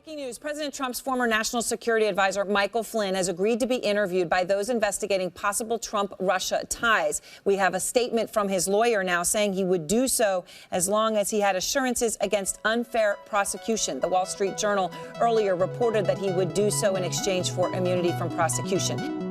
Breaking news. President Trump's former national security advisor, Michael Flynn, has agreed to be interviewed by those investigating possible Trump-Russia ties. We have a statement from his lawyer now saying he would do so as long as he had assurances against unfair prosecution. The Wall Street Journal earlier reported that he would do so in exchange for immunity from prosecution.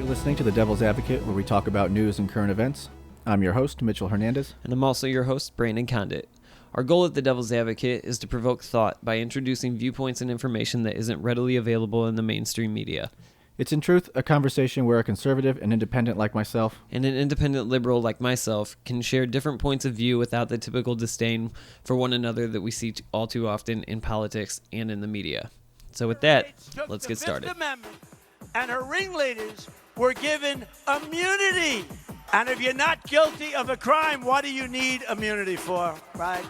Listening to The Devil's Advocate, where we talk about news and current events. I'm your host, Mitchell Hernandez. And I'm also your host, Brandon Condit. Our goal at The Devil's Advocate is to provoke thought by introducing viewpoints and information that isn't readily available in the mainstream media. It's in truth a conversation where a conservative and independent like myself and an independent liberal like myself can share different points of view without the typical disdain for one another that we see all too often in politics and in the media. So with that, let's get started. The Fifth Amendment and her ringleaders were given immunity. And if you're not guilty of a crime, what do you need immunity for, right?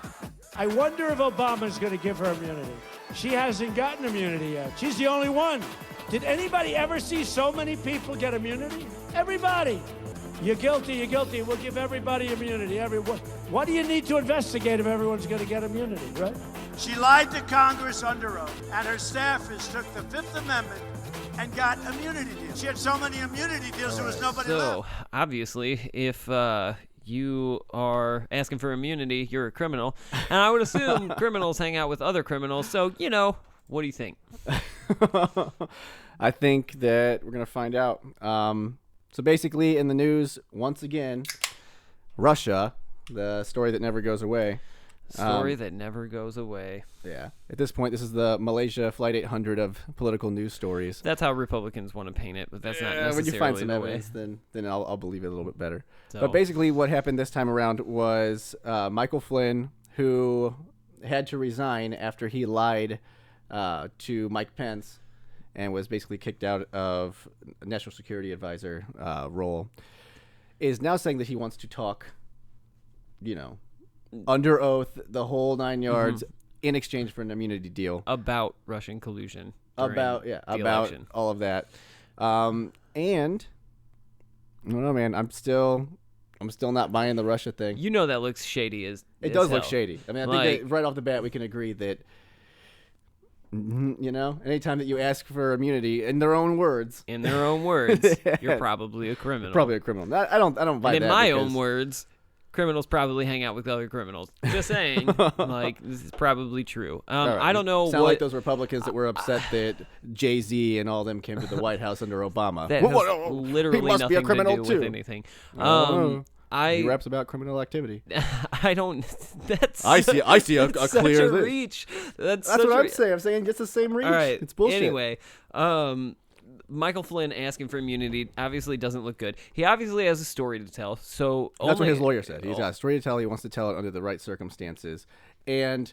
I wonder if Obama's going to give her immunity. She hasn't gotten immunity yet. She's the only one. Did anybody ever see so many people get immunity? Everybody. You're guilty, you're guilty. We'll give everybody immunity. Everyone. What do you need to investigate if everyone's going to get immunity, right? She lied to Congress under oath, and her staffers took the Fifth Amendment and got immunity deals. She had so many immunity deals, there was nobody left. So, obviously, if you are asking for immunity, you're a criminal. And I would assume criminals hang out with other criminals. So, what do you think? I think that we're going to find out. So basically, in the news, once again, Russia, the story that never goes away. Story that never goes away. Yeah. At this point, this is the Malaysia Flight 800 of political news stories. That's how Republicans want to paint it, but that's not necessarily when you find some the evidence, way. then I'll believe it a little bit better. So. But basically, what happened this time around was Michael Flynn, who had to resign after he lied to Mike Pence and was basically kicked out of National Security Advisor role, is now saying that he wants to talk, under oath, the whole 9 yards, in exchange for an immunity deal. About Russian collusion. About election. All of that. And I don't know, man, I'm still not buying the Russia thing. That looks shady as It does hell. look shady. I mean, I think that right off the bat we can agree that anytime that you ask for immunity in their own words, you're probably a criminal. Probably a criminal. I don't buy and that. In my own words, criminals probably hang out with other criminals. Just saying, this is probably true. Right. I don't know Sound what like those Republicans that were upset that Jay-Z and all them came to the White House under Obama. That has literally he must nothing be a criminal to do too. with anything. He raps about criminal activity. I don't. That's I see a such clear a reach. That's what I'm saying. I'm saying it's the same reach. All right. It's bullshit. Anyway, Michael Flynn asking for immunity obviously doesn't look good. He obviously has a story to tell. So that's what his lawyer said. He's got a story to tell. He wants to tell it under the right circumstances. And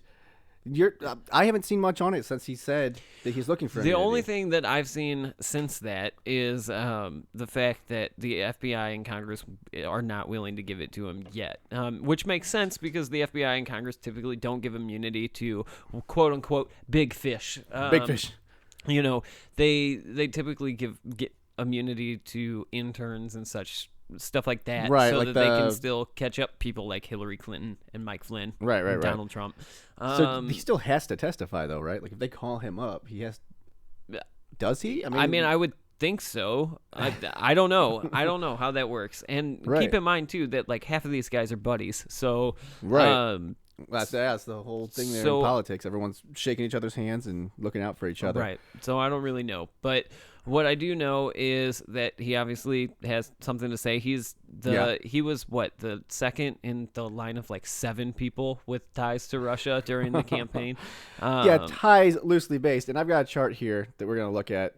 I haven't seen much on it since he said that he's looking for immunity. The only thing that I've seen since that is the fact that the FBI and Congress are not willing to give it to him yet, which makes sense because the FBI and Congress typically don't give immunity to quote unquote big fish. Big fish. They typically get immunity to interns and such stuff like that, right? So like that they can still catch up people like Hillary Clinton and Mike Flynn, right, Donald Trump. So he still has to testify, though, right? Like if they call him up, he has. Does he? I mean, I would think so. I don't know. I don't know how that works. And keep in mind too that like half of these guys are buddies. So right. That's the whole thing there in politics. Everyone's shaking each other's hands and looking out for each other. Right. So I don't really know. But what I do know is that he obviously has something to say. He was the second in the line of like 7 people with ties to Russia during the campaign. Ties loosely based. And I've got a chart here that we're going to look at.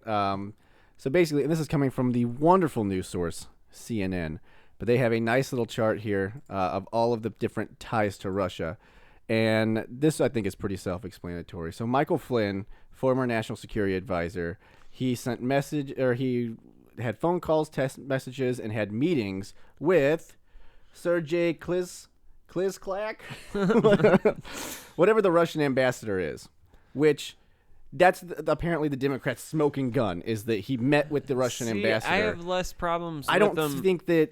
So basically, and this is coming from the wonderful news source, CNN. But they have a nice little chart here of all of the different ties to Russia. And this, I think, is pretty self-explanatory. So Michael Flynn, former national security advisor, he had phone calls, text messages, and had meetings with Sergei Klizklak, whatever the Russian ambassador is, which that's apparently the Democrats' smoking gun, is that he met with the Russian ambassador. I have less problems I with don't them. think that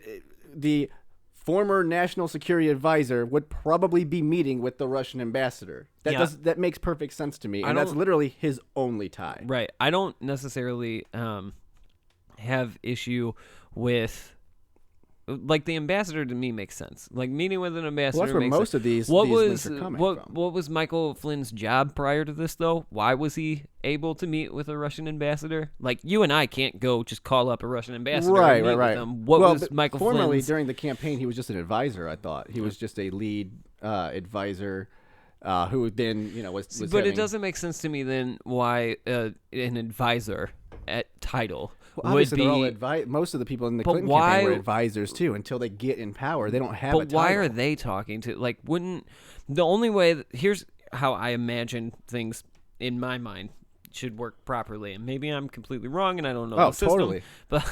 the former national security advisor would probably be meeting with the Russian ambassador. That makes perfect sense to me, and that's literally his only tie. Right. I don't necessarily have issue with, like, the ambassador to me makes sense. Like, meeting with an ambassador. Well, that's where makes most sense. of these What links are coming from. What was Michael Flynn's job prior to this, though? Why was he able to meet with a Russian ambassador? Like, you and I can't go just call up a Russian ambassador and meet with them. What was Michael formerly, Flynn's? during the campaign, he was just an advisor, I thought. He was just a lead advisor who then, was But it doesn't make sense to me then why an advisor at title Well, would obviously, be. they're all most of the people in the But Clinton why- campaign were advisors too. Until they get in power, they don't have a But title. why are they talking to? Like, wouldn't the only way? Here's how I imagine things in my mind should work properly, and maybe I'm completely wrong, and I don't know the system. Totally. But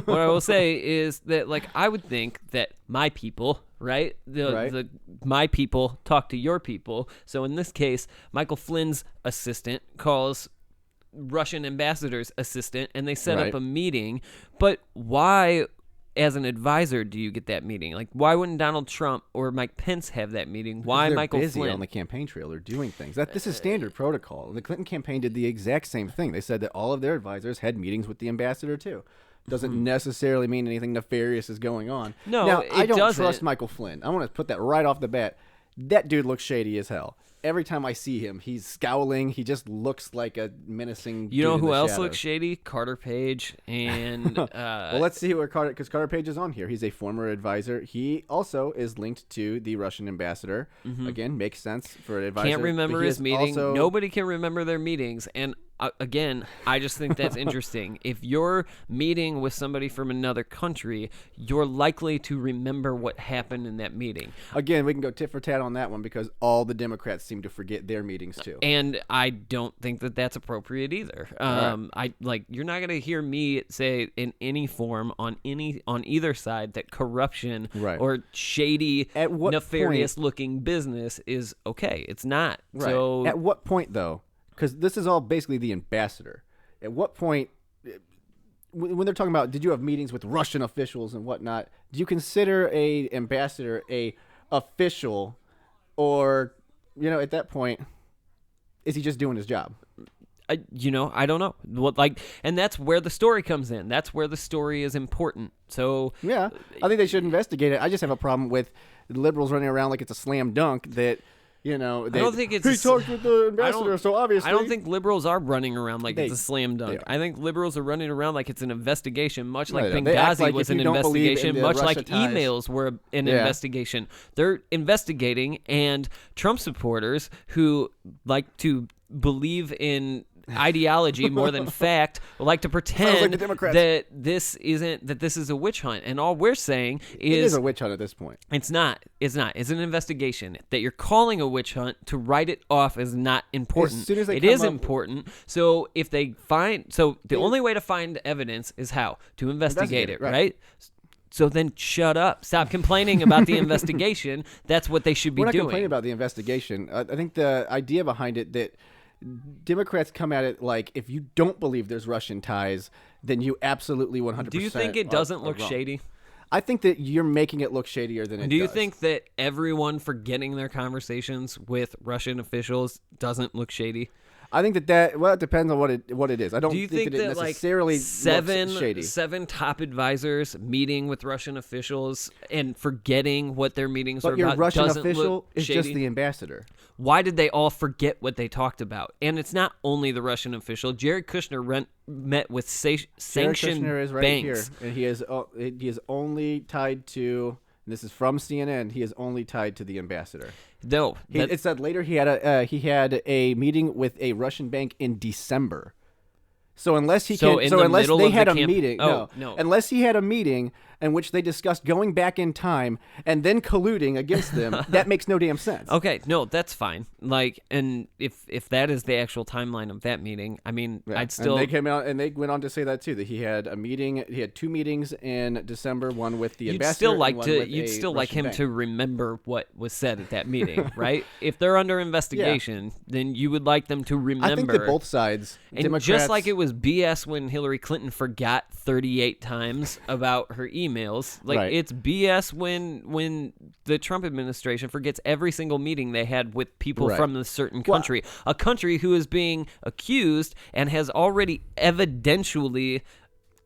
what I will say is that, like, I would think that my people, right? The my people talk to your people. So in this case, Michael Flynn's assistant calls Russian ambassador's assistant, and they set up Right. a meeting. But why, as an advisor, do you get that meeting? Like, why wouldn't Donald Trump or Mike Pence have that meeting? Why They're Michael busy Flynn? on the campaign trail. They're doing things. This is standard protocol. The Clinton campaign did the exact same thing. They said that all of their advisors had meetings with the ambassador too. Doesn't necessarily mean anything nefarious is going on. No, now, it I don't doesn't. trust Michael Flynn. I want to put that right off the bat. That dude looks shady as hell. Every time I see him, he's scowling. He just looks like a menacing. You know dude in who the else shadows. looks shady? Carter Page and Well, let's see where Carter, because Carter Page is on here. He's a former advisor. He also is linked to the Russian ambassador. Again, makes sense for an advisor. can't remember but he his is meeting. also- Nobody can remember their meetings. And again, I just think that's interesting. If you're meeting with somebody from another country, you're likely to remember what happened in that meeting. Again, we can go tit for tat on that one because all the Democrats seem to forget their meetings too. And I don't think that that's appropriate either. You're not going to hear me say in any form on either side that corruption Right. or shady, At what nefarious looking business is okay. It's not. Right. So At what point, though? Because this is all basically the ambassador. At what point, when they're talking about, did you have meetings with Russian officials and whatnot? Do you consider a ambassador a official, or at that point, is he just doing his job? I don't know. And that's where the story comes in. That's where the story is important. So Yeah, I think they should investigate it. I just have a problem with the liberals running around like it's a slam dunk that. I don't think it's. He talked with the ambassador, so obviously. I don't think liberals are running around like it's a slam they dunk. are. I think liberals are running around like it's an investigation, much No, like they don't. They act Benghazi like was if an you don't believe in investigation, the much Russia like ties- emails were an Yeah. investigation. They're investigating, and Trump supporters who like to believe in ideology more than fact like to like the pretend Democrats. that this is a witch hunt. And all we're saying it is a witch hunt at this point. it's not. It's an investigation that you're calling a witch hunt to write it off as not important. As soon as they it come is up- important. So if they find, the only way to find evidence is how to investigate it, right. right? So then shut up. Stop complaining about the investigation. That's what they should be We're not doing. complaining about the investigation. I think the idea behind it that Democrats come at it like if you don't believe there's Russian ties, then you absolutely 100%. Do you think it doesn't look wrong. shady? I think that you're making it look shadier than it Do you does. think that everyone forgetting their conversations with Russian officials doesn't look shady? I think that it depends on what it is. I don't Do you think that it that like necessarily looks shady. seven top advisors meeting with Russian officials and forgetting what their meetings But were your about Russian doesn't official look is shady? just the ambassador. Why did they all forget what they talked about? And it's not only the Russian official. Jared Kushner met with Jared sanctioned Kushner is right banks. here, and he is only tied to. And this is from CNN. He is only tied to the ambassador. No, It said later he had a meeting with a Russian bank in December. So unless he So can, in so the unless middle they of had the a meeting, Oh, no. unless he had a meeting in which they discussed going back in time and then colluding against them, that makes no damn sense. Okay, no, that's fine. Like, and if that is the actual timeline of that meeting, I mean, Yeah. I'd still. And they came out and they went on to say that too, that he had a meeting. He had 2 meetings in December, one with the ambassador. You'd still like him to remember what was said at that meeting, right? If they're under investigation, then you would like them to remember. I think that both sides, and Democrats, just like it was BS when Hillary Clinton forgot 38 times about her emails, like Right. it's BS when the Trump administration forgets every single meeting they had with people Right. from a certain country, a country who is being accused and has already evidentially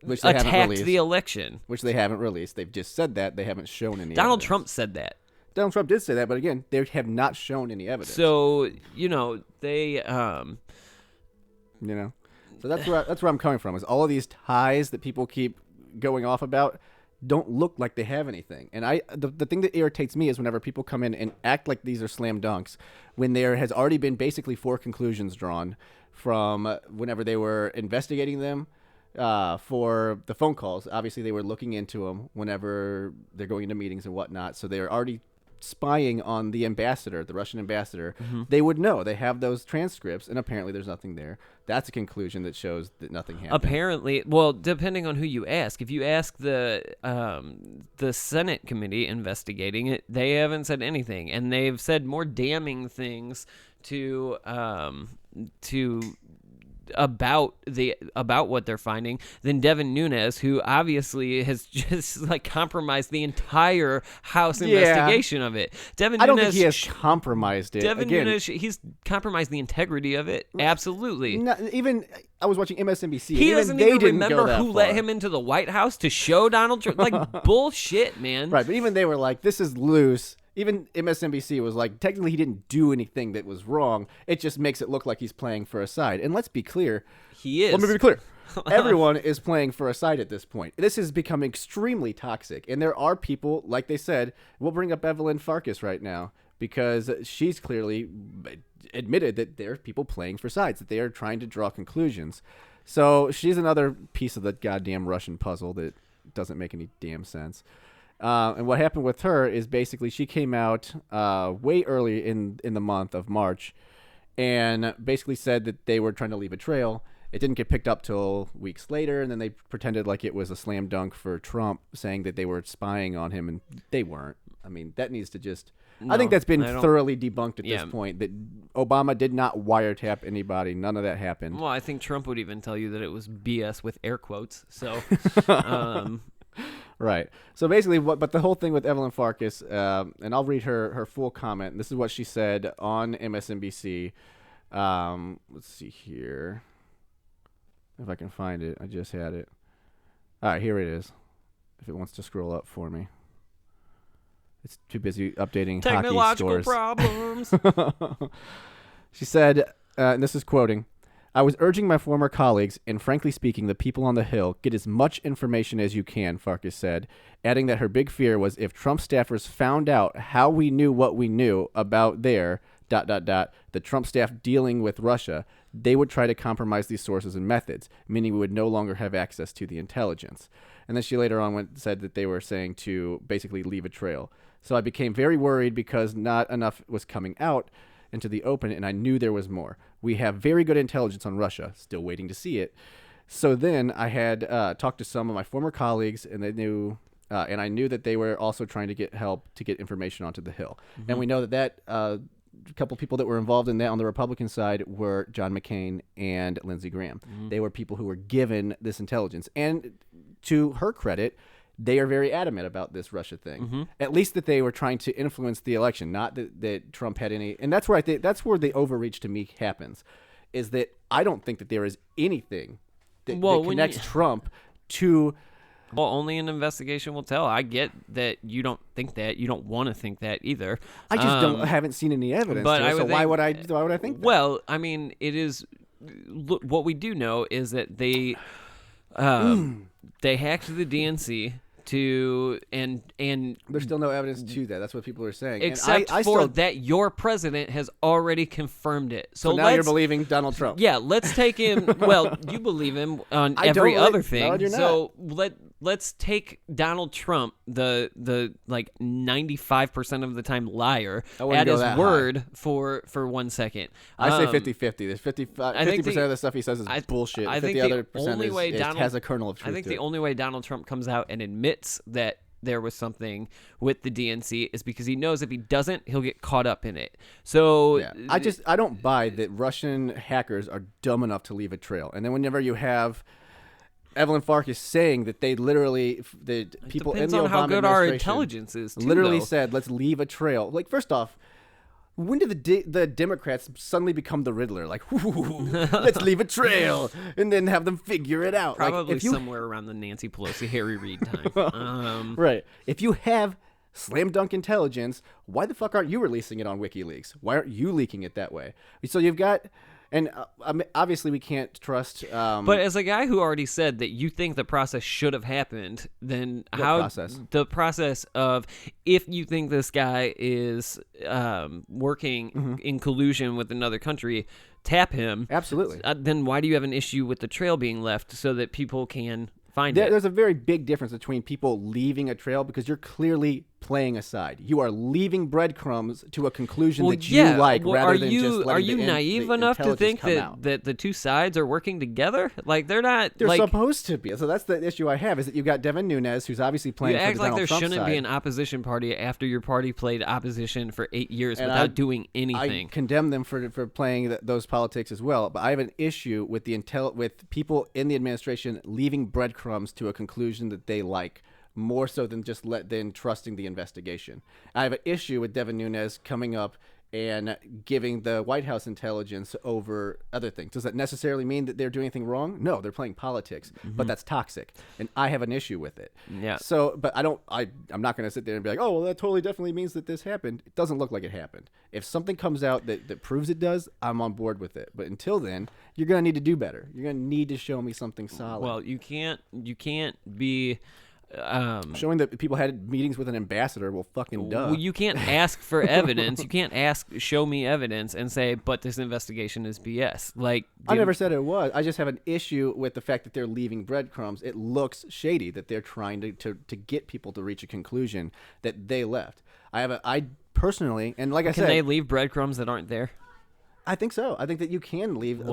which they haven't attacked released, the election. which they haven't released. They've just said that. They haven't shown any Donald evidence. Trump said that. Donald Trump did say that, but again, they have not shown any evidence. So, they you know, so that's where I'm coming from. Is all of these ties that people keep going off about don't look like they have anything. And the thing that irritates me is whenever people come in and act like these are slam dunks, when there has already been basically 4 conclusions drawn from whenever they were investigating them. For the phone calls, obviously they were looking into them whenever they're going into meetings and whatnot. So they're already spying on the ambassador, the Russian ambassador. Mm-hmm. They would know. They have those transcripts, and apparently there's nothing there. That's a conclusion that shows that nothing happened. apparently, well, depending on who you ask, if you ask the Senate committee investigating it, they haven't said anything, and they've said more damning things to about what they're finding than Devin Nunes, who obviously has just like compromised the entire House investigation of it. Devin I don't Nunes, think he has compromised it. Devin Again, Nunes, he's compromised the integrity of it. Absolutely. even I was watching MSNBC. He even doesn't they even didn't go remember that who let far. him into the White House to show Donald Trump. Like, bullshit, man. Right, but even they were like, this is loose. Even MSNBC was like, technically he didn't do anything that was wrong. It just makes it look like he's playing for a side. And let's be clear. He is. Let me be clear. Everyone is playing for a side at this point. This has become extremely toxic. And there are people, like they said, we'll bring up Evelyn Farkas right now, because she's clearly admitted that there are people playing for sides, that they are trying to draw conclusions. So she's another piece of the goddamn Russian puzzle that doesn't make any damn sense. And what happened with her is basically she came out way early in the month of March and basically said that they were trying to leave a trail. It didn't get picked up till weeks later, and then they pretended like it was a slam dunk for Trump, saying that they were spying on him, and they weren't. I mean, that needs to just... I think that's been thoroughly debunked at this point, that Obama did not wiretap anybody. None of that happened. Well, I think Trump would even tell you that it was BS with air quotes. So, Right. So basically, but the whole thing with Evelyn Farkas, and I'll read her full comment. This is what she said on MSNBC. Let's see here. If I can find it. I just had it. All right, here it is. If it wants to scroll up for me. It's too busy updating technological hockey scores. problems. She said, and this is quoting, "I was urging my former colleagues, and frankly speaking, the people on the Hill, get as much information as you can," Farkas said, adding that her big fear was if Trump staffers found out how we knew what we knew about their ... the Trump staff dealing with Russia, they would try to compromise these sources and methods, meaning we would no longer have access to the intelligence. And then she later on said that they were saying to basically leave a trail. So I became very worried because not enough was coming out into the open, and I knew there was more. We have very good intelligence on Russia, still waiting to see it. So then I had talked to some of my former colleagues, and they knew, and I knew that they were also trying to get help to get information onto the Hill. Mm-hmm. And we know that a couple people that were involved in that on the Republican side were John McCain and Lindsey Graham. Mm-hmm. They were people who were given this intelligence. And to her credit, they are very adamant about this Russia thing. Mm-hmm. At least that they were trying to influence the election, not that Trump had any. And that's where I think that's where the overreach to me happens, is that I don't think that there is anything that connects Trump to. Well, only an investigation will tell. I get that you don't think that. You don't want to think that either. I just haven't seen any evidence. But to it, so why would I think that? Well, I mean, it is. Look, what we do know is that they hacked the DNC and there's still no evidence to that. That's what people are saying. Except that your president has already confirmed it. So now you're believing Donald Trump. Yeah, let's take him. Well, you believe him on every other thing. No, I do not. So let's take Donald Trump, the like 95% of the time liar, at his word for 1 second. I say 50-50. There's 50% of the stuff he says is bullshit. I think the other the only way Donald has a kernel of truth. I think to the it. only way Donald Trump comes out and admits that there was something with the DNC is because he knows if he doesn't, he'll get caught up in it. So yeah. I don't buy that Russian hackers are dumb enough to leave a trail. And then whenever you have Evelyn Farkas saying that they literally, the people in the Obama on how good our administration intelligence is, too, literally though. said, let's leave a trail. Like, first off, when did the Democrats suddenly become the Riddler? Like, let's leave a trail and then have them figure it out. Probably like, if you, somewhere around the Nancy Pelosi, Harry Reid time. Right. If you have slam dunk intelligence, why the fuck aren't you releasing it on WikiLeaks? Why aren't you leaking it that way? So you've got... And obviously, we can't trust. But as a guy who already said that you think the process should have happened, then the process of if you think this guy is working in collusion with another country, tap him. Absolutely. Then why do you have an issue with the trail being left so that people can find it? There's a very big difference between people leaving a trail because you're clearly playing a side. You are leaving breadcrumbs to a conclusion that you like rather than just letting Are you naive enough to think that the two sides are working together? Like they're not. They're supposed to be. So that's the issue I have is that you've got Devin Nunes, who's obviously playing. You for act the like Donald there Trump shouldn't side. be an opposition party after your party played opposition for 8 years And without doing anything. I condemn them for playing those politics as well. But I have an issue with with people in the administration leaving breadcrumbs to a conclusion that they like, more so than just trusting the investigation. I have an issue with Devin Nunes coming up and giving the White House intelligence over other things. Does that necessarily mean that they're doing anything wrong? No, they're playing politics, but that's toxic, and I have an issue with it. Yeah. So, but I'm not going to sit there and be like, oh, well, that totally definitely means that this happened. It doesn't look like it happened. If something comes out that proves it does, I'm on board with it. But until then, you're going to need to do better. You're going to need to show me something solid. Well, you can't be. Showing that people had meetings with an ambassador, well, fucking duh. Well, you can't ask for evidence. You can't show me evidence and say, but this investigation is BS. Like, I never said it was. I just have an issue with the fact that they're leaving breadcrumbs. It looks shady that they're trying to get people to reach a conclusion that they left. I personally, and like I said, can they leave breadcrumbs that aren't there? I think so. I think that you can leave.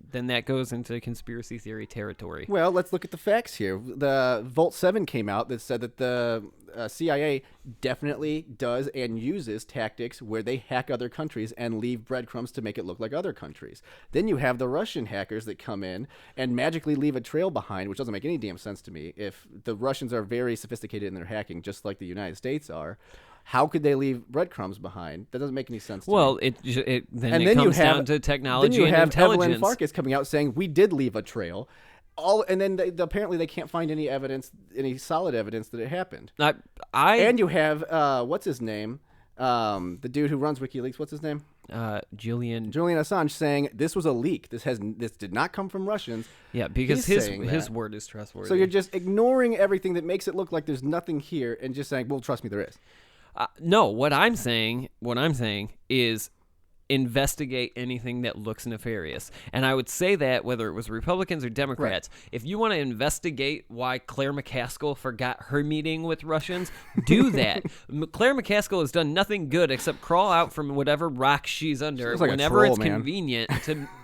Then that goes into conspiracy theory territory. Well, let's look at the facts here. The Volt 7 came out that said that the CIA definitely does and uses tactics where they hack other countries and leave breadcrumbs to make it look like other countries. Then you have the Russian hackers that come in and magically leave a trail behind, which doesn't make any damn sense to me. If the Russians are very sophisticated in their hacking, just like the United States are, how could they leave breadcrumbs behind? That doesn't make any sense to me. Well, it comes down to technology and intelligence. Then you have Evelyn Farkas coming out saying we did leave a trail. And then apparently they can't find any evidence, any solid evidence that it happened. And you have what's his name, the dude who runs WikiLeaks. What's his name? Julian Assange saying this was a leak. This did not come from Russians. Yeah, because his word is trustworthy. So you're just ignoring everything that makes it look like there's nothing here, and just saying, "Well, trust me, there is." No, what I'm saying is investigate anything that looks nefarious. And I would say that whether it was Republicans or Democrats, if you want to investigate why Claire McCaskill forgot her meeting with Russians, do that. Claire McCaskill has done nothing good except crawl out from whatever rock she's under whenever it's convenient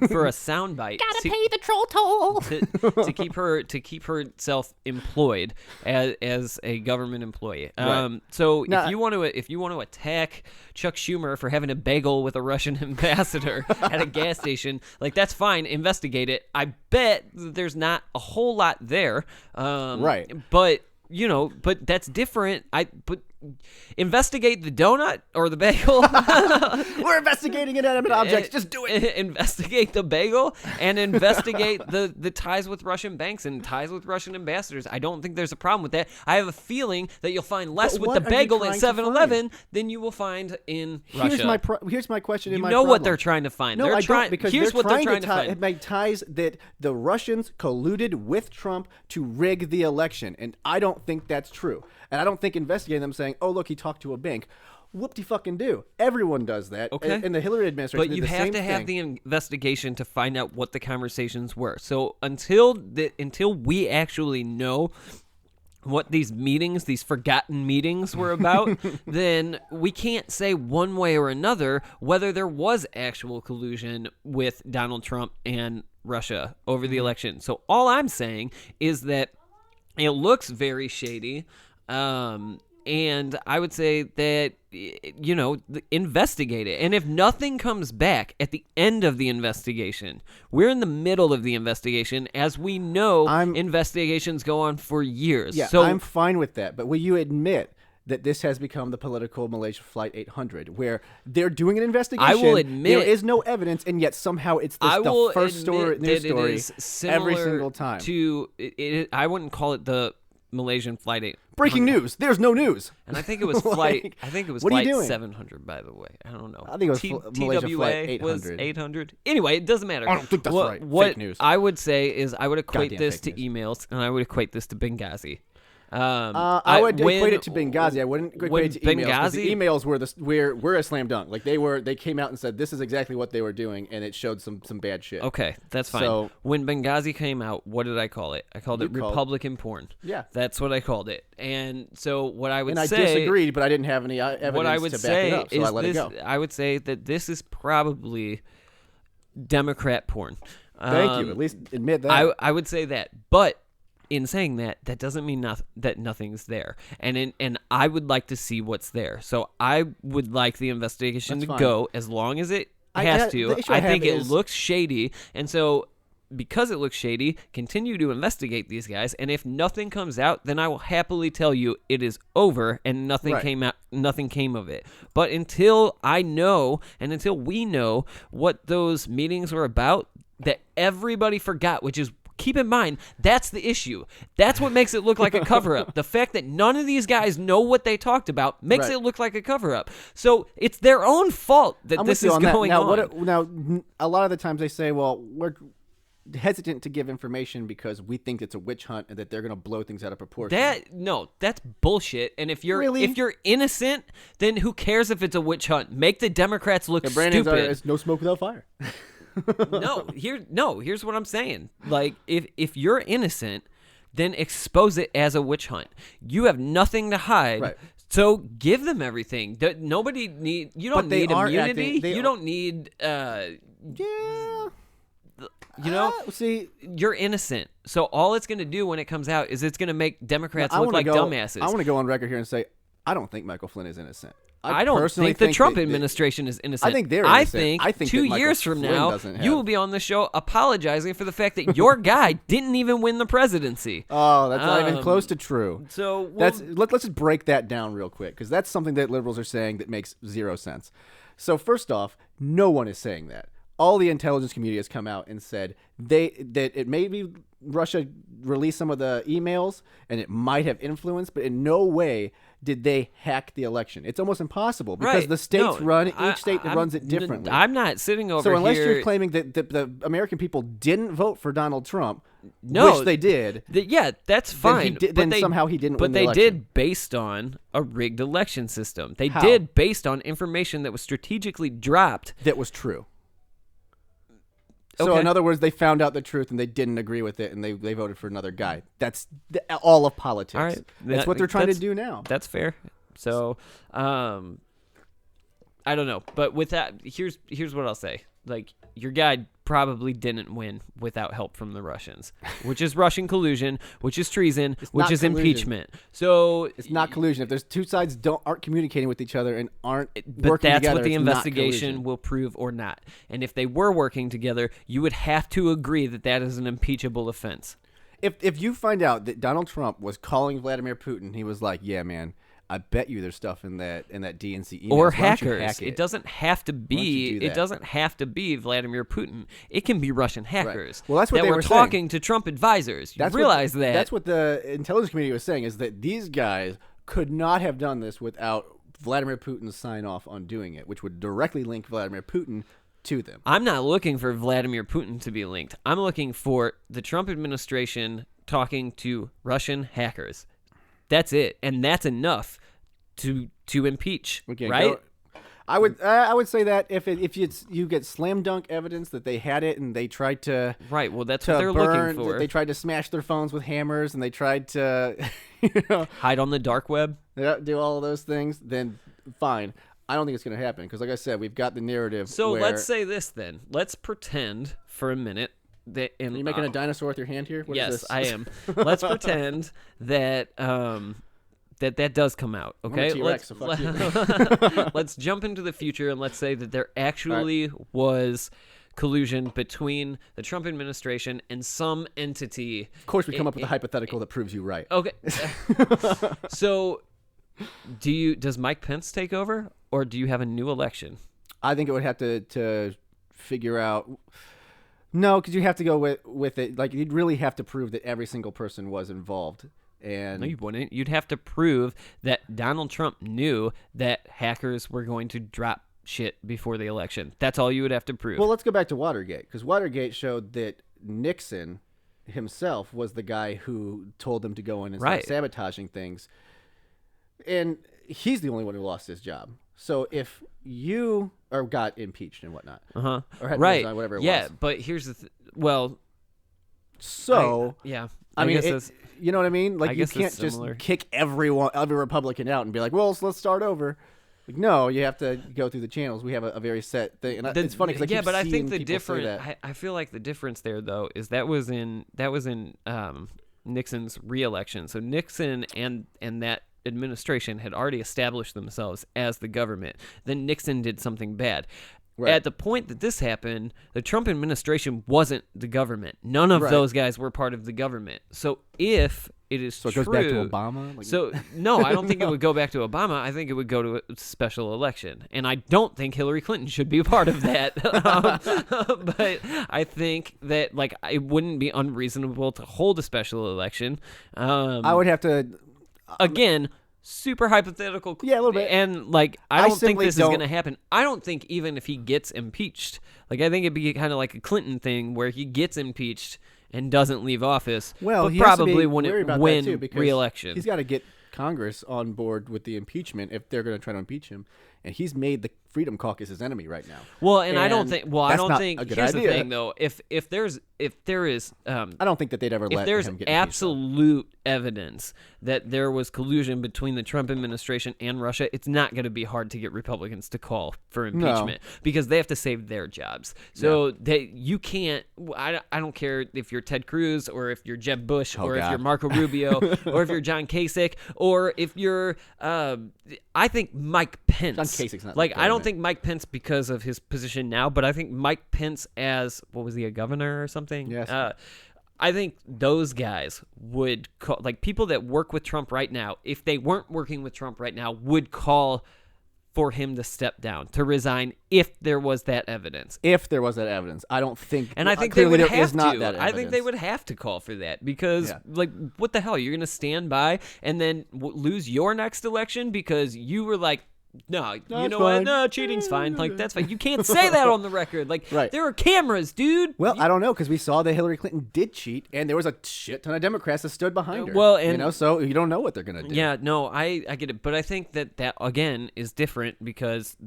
for a soundbite. Gotta pay the troll toll to keep herself employed as a government employee. Right. So if you want to attack Chuck Schumer for having a bagel with a Russian ambassador at a gas station, like, that's fine. Investigate it. I bet there's not a whole lot there. Right. But that's different. But investigate the donut or the bagel. We're investigating inanimate objects. Just do it. Investigate the bagel and investigate the ties with Russian banks and ties with Russian ambassadors. I don't think there's a problem with that. I have a feeling that you'll find less with the bagel at 7-Eleven than you will find in Russia. Here's my question. You know what they're trying to find. No, I don't, because here's what they're trying to find. Make ties that the Russians colluded with Trump to rig the election, and I don't think that's true. And I don't think investigating them saying, oh, look, he talked to a bank. Whoop-de-fucking-do. Everyone does that. Okay. In the Hillary administration, but you did the have same to have thing. the investigation to find out what the conversations were. So until we actually know what these meetings, these forgotten meetings were about, then we can't say one way or another whether there was actual collusion with Donald Trump and Russia over the election. So all I'm saying is that it looks very shady. And I would say that, investigate it. And if nothing comes back at the end of the investigation, we're in the middle of the investigation. As we know, investigations go on for years. Yeah, so I'm fine with that. But will you admit that this has become the political Malaysia Flight 800, where they're doing an investigation? I will admit there is no evidence, and yet somehow it's the first news story every single time. I wouldn't call it the Malaysian Flight 800. Breaking news. There's no news. And I think it was flight. I think it was what flight are you doing? 700. By the way, I don't know. I think it was Malaysia Flight 800. Was 800. Anyway, it doesn't matter. I don't think that's right. What Fake news. I would say is I would equate Goddamn this fake to emails, and I would equate this to Benghazi. I would equate it to Benghazi. I wouldn't equate it to emails. 'Cause the emails were a slam dunk. Like they came out and said this is exactly what they were doing, and it showed some bad shit. Okay, that's fine. So, when Benghazi came out, what did I call it? I called it Republican porn. Yeah, that's what I called it. And so what I would say, and I disagreed, but I didn't have any evidence what I would to say back it up, so is I let it go. I would say that this is probably Democrat porn. Thank you. At least admit that. I would say that, but in saying that, that doesn't mean that nothing's there. And I would like to see what's there. So I would like the investigation to go as long as it has to. I think it looks shady. And so because it looks shady, continue to investigate these guys. And if nothing comes out, then I will happily tell you it is over and nothing came of it. But until I know and until we know what those meetings were about that everybody forgot, which is, keep in mind, that's the issue. That's what makes it look like a cover-up. The fact that none of these guys know what they talked about makes it look like a cover-up. So it's their own fault that this is going on. Now, a lot of the times they say, well, we're hesitant to give information because we think it's a witch hunt and that they're going to blow things out of proportion. That's bullshit. And if you're innocent, then who cares if it's a witch hunt? Make the Democrats look stupid. It's no smoke without fire. Here's what I'm saying. Like, if you're innocent, then expose it as a witch hunt. You have nothing to hide. Right. So give them everything. You don't need immunity. You don't need see, you're innocent. So all it's going to do when it comes out is it's going to make Democrats look like dumbasses. I want to go on record here and say I don't think Michael Flynn is innocent. I don't think the Trump administration is innocent. I think they're innocent. I think 2 years from now, you will be on the show apologizing for the fact that your guy didn't even win the presidency. Oh, that's not even close to true. So let's just break that down real quick, because that's something that liberals are saying that makes zero sense. So first off, no one is saying that. All the intelligence community has come out and said that it may be Russia released some of the emails and it might have influence, but in no way did they hack the election. It's almost impossible because the states each state runs it differently. I'm not sitting over here. So unless here, you're claiming that the American people didn't vote for Donald Trump, which they did. That's fine. Then somehow he didn't win the election. But they did based on a rigged election system. They did based on information that was strategically dropped. That was true. So in other words, they found out the truth and they didn't agree with it, and they voted for another guy. That's all of politics. All right. That's what they're trying to do now. That's fair. So, I don't know, but with that, here's what I'll say. Like, your guy probably didn't win without help from the Russians, which is Russian collusion, which is treason, which is impeachment. So it's not collusion. If there's two sides aren't communicating with each other and aren't working together, but that's what the investigation will prove or not. And if they were working together, you would have to agree that that is an impeachable offense. If you find out that Donald Trump was calling Vladimir Putin, he was like, "Yeah, man, I bet you there's stuff in that DNC email." Or hackers. It doesn't have to be. It doesn't have to be Vladimir Putin. It can be Russian hackers. Right. Well, that's what they were talking saying to Trump advisors. You realize that? That's what the intelligence community was saying, is that these guys could not have done this without Vladimir Putin's sign off on doing it, which would directly link Vladimir Putin to them. I'm not looking for Vladimir Putin to be linked. I'm looking for the Trump administration talking to Russian hackers. That's it, and that's enough to impeach, right? I would say that if you get slam dunk evidence that they had it and they tried to Right. Well, that's to what they're burn, looking for. they tried to smash their phones with hammers and they tried to Hide on the dark web. do all of those things, then fine. I don't think it's going to happen because, like I said, we've got the narrative. So where, let's say this then. Let's pretend for a minute that Are you making a dinosaur with your hand here? What is yes, this? I am. Let's pretend that that does come out. Okay, I'm a T-Rex, so fuck you. let's jump into the future and let's say that there actually was collusion between the Trump administration and some entity. Of course, we come up with a hypothetical that proves you right. Okay, so does Mike Pence take over, or do you have a new election? I think it would have to figure out. No, because you have to go with it. Like, you'd really have to prove that every single person was involved. And No, you wouldn't. You'd have to prove that Donald Trump knew that hackers were going to drop shit before the election. That's all you would have to prove. well, let's go back to Watergate, because Watergate showed that Nixon himself was the guy who told them to go in and start Right. sabotaging things. And he's the only one who lost his job. So if you got impeached and whatnot, or had right. resigned, whatever it yeah, was. but here's the well, So yeah. I mean, guess that's- you know what I mean? Like, I you guess can't that's just similar. kick every Republican out and be like, well, let's start over. Like, no, you have to go through the channels. We have a very set thing. And it's funny because I keep but I seeing think the people say difference. that. I feel like the difference there though is that was in Nixon's re-election. So Nixon and that administration had already established themselves as the government. Then Nixon did something bad. Right. At the point that this happened, the Trump administration wasn't the government. None of Right. those guys were part of the government. So if it is So it true, goes back to Obama? Like- so no, I don't think it would go back to Obama. I think it would go to a special election, and I don't think Hillary Clinton should be a part of that. But I think that it wouldn't be unreasonable to hold a special election. I would have to. Again, super hypothetical. Yeah, a little bit. And I I don't think simply this is don't- going to happen. I don't think even if he gets impeached, I think it'd be kind of like a Clinton thing where he gets impeached and doesn't leave office. Well, but he has to probably be wouldn't wary about that, win too, because re-election. He's got to get Congress on board with the impeachment if they're going to try to impeach him. And he's made the Freedom Caucus his enemy right now. Well, and I don't And think. Well, I that's don't not think. a good Here's idea. the thing, though. If there is, I don't think that they'd ever if let there's him get impeached, though. absolute evidence that there was collusion between the Trump administration and Russia, it's not going to be hard to get Republicans to call for impeachment because they have to save their jobs. So you can't. I don't care if you're Ted Cruz or if you're Jeb Bush or if God. you're Marco Rubio or if you're John Kasich or if you're. I think Mike Pence. John Kasich's not I don't government. think Mike Pence because of his position now, but I think Mike Pence as what was he, a governor or something? Yes. I think those guys would call, people that work with Trump right now, if they weren't working with Trump right now, would call for him to step down, to resign if there was that evidence. If there was that evidence, I don't think. And I think they clearly would there have is not to. that I think they evidence. would have to call for that because, Yeah. what the hell? You're going to stand by and then lose your next election because you were like, no, you it's know what? fine. No, cheating's fine. That's fine. You can't say that on the record. Right. There are cameras, dude. Well, I don't know because we saw that Hillary Clinton did cheat, and there was a shit ton of Democrats that stood behind her. Well, and- so you don't know what they're gonna do. Yeah, no, I get it, but I think that again is different because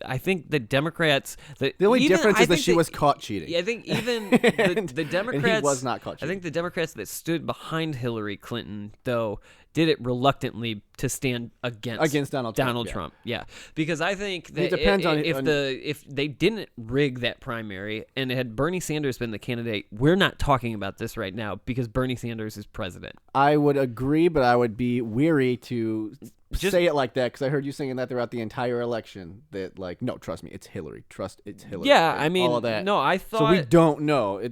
I think the Democrats. The only difference is that she was caught cheating. Yeah, I think even the Democrats. and he was not caught cheating. I think the Democrats that stood behind Hillary Clinton though did it reluctantly to stand against Donald Trump, yeah. Trump. Yeah, because I think that It depends on if they didn't rig that primary and had Bernie Sanders been the candidate, we're not talking about this right now because Bernie Sanders is president. I would agree, but I would be weary to say it like that because I heard you saying that throughout the entire election. That no, trust me, it's Hillary. It's Hillary. Yeah, and I mean, all of that. no, I So thought we don't know.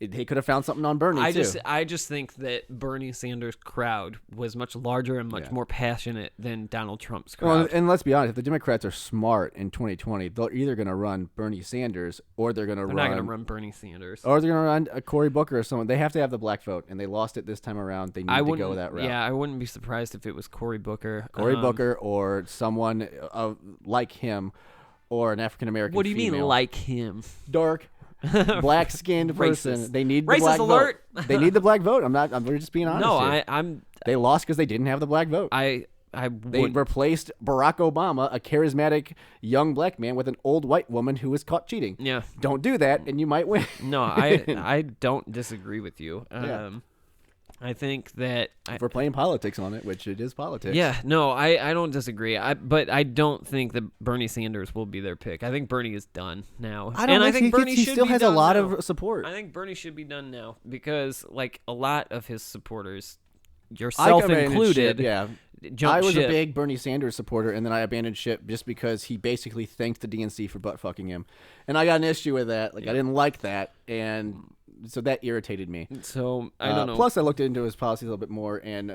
They could have found something on Bernie too. I just think that Bernie Sanders' crowd was much larger and much more passionate than Donald Trump's crowd. Well, and let's be honest, if the Democrats are smart in 2020, they're either going to run Bernie Sanders or they're going to They're not going to run Bernie Sanders. Or they're going to run a Cory Booker or someone. They have to have the black vote, and they lost it this time around. They need to go that route. Yeah, I wouldn't be surprised if it was Cory Booker. Cory Booker or someone like him or an African American. What do you mean female. like him? Dark, black-skinned person. Racist. They need the Racist black alert. vote. They need the black vote. We're just being honest. No, here. I'm They lost because they didn't have the black vote. I They replaced Barack Obama, a charismatic young black man, with an old white woman who was caught cheating. Yeah. Don't do that, and you might win. No, I don't disagree with you. Yeah. I think that If we're playing politics on it, which it is politics. yeah, no, I don't disagree. But I don't think that Bernie Sanders will be their pick. I think Bernie is done now. I think Bernie he should still be has a done lot now. of support. I think Bernie should be done now because, like, a lot of his supporters, I yourself abandoned included, ship, yeah. jumped I was ship. a big Bernie Sanders supporter, and then I abandoned ship just because he basically thanked the DNC for butt fucking him, and I got an issue with that. Like I didn't like that, and so that irritated me. So I don't know. Plus, I looked into his policies a little bit more, and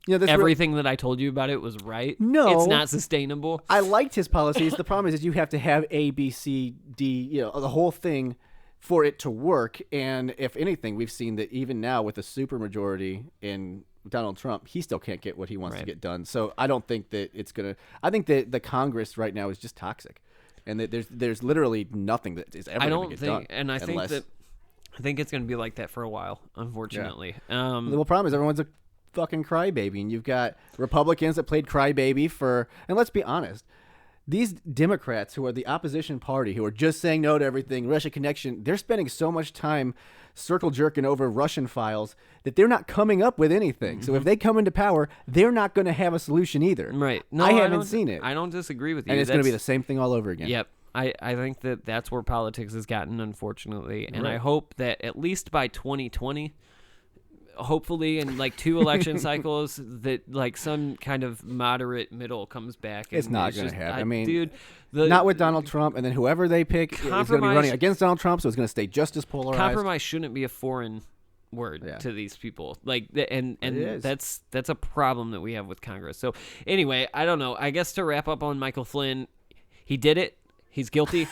this Everything that I told you about it was right. No. It's not sustainable. I liked his policies. The problem is you have to have A, B, C, D, the whole thing for it to work. And if anything, we've seen that even now with a supermajority in Donald Trump, he still can't get what he wants to get done. So I don't think that it's gonna. I think that the Congress right now is just toxic, and that there's literally nothing that is ever going to get done. And I unless, think it's going to be like that for a while, unfortunately. the problem is everyone's a fucking crybaby, and you've got Republicans that played crybaby for. And let's be honest. These Democrats who are the opposition party, who are just saying no to everything, Russia connection, they're spending so much time circle jerking over Russian files that they're not coming up with anything. So if they come into power, they're not going to have a solution either. Right. No, I don't- haven't seen it. I don't disagree with you. And it's going to be the That's- same thing all over again. Yep. I think that that's where politics has gotten, unfortunately. And I Right. hope that at least by 2020, hopefully in like 2 election cycles, that like some kind of moderate middle comes back. It's and not going to just- happen. I mean, dude, not with Donald Trump, and then whoever they pick is going to be Compromise- running against Donald Trump, so it's going to stay just as polarized. compromise shouldn't be a foreign word Yeah. to these people. Like, and It is. that's a problem that we have with Congress. So anyway, I don't know. I guess to wrap up on Michael Flynn, he did it. He's guilty.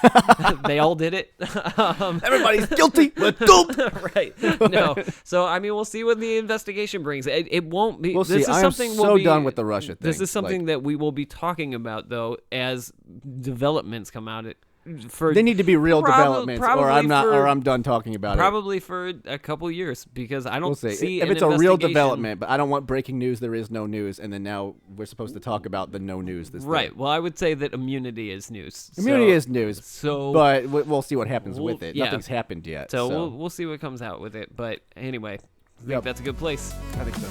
They all did it. Everybody's guilty. Let's go. Right. No. So I mean, we'll see what the investigation brings. It won't be. We'll this see. is I am something so we'll be, done with the Russia thing. This is something that we will be talking about though as developments come out. They need to be real Probably- developments, or I'm not, for- or I'm done talking about it. Probably for a couple years because I don't We'll see. see If an it's a real investigation- development, but I don't want breaking news. There is no news, and then now we're supposed to talk about the no news. This Right. day. Well, I would say that immunity is news. Immunity So- is news. So, But we'll see what happens with it. yeah. Nothing's happened yet. so we'll see what comes out with it. But anyway, I think Yep. that's a good place. I think so.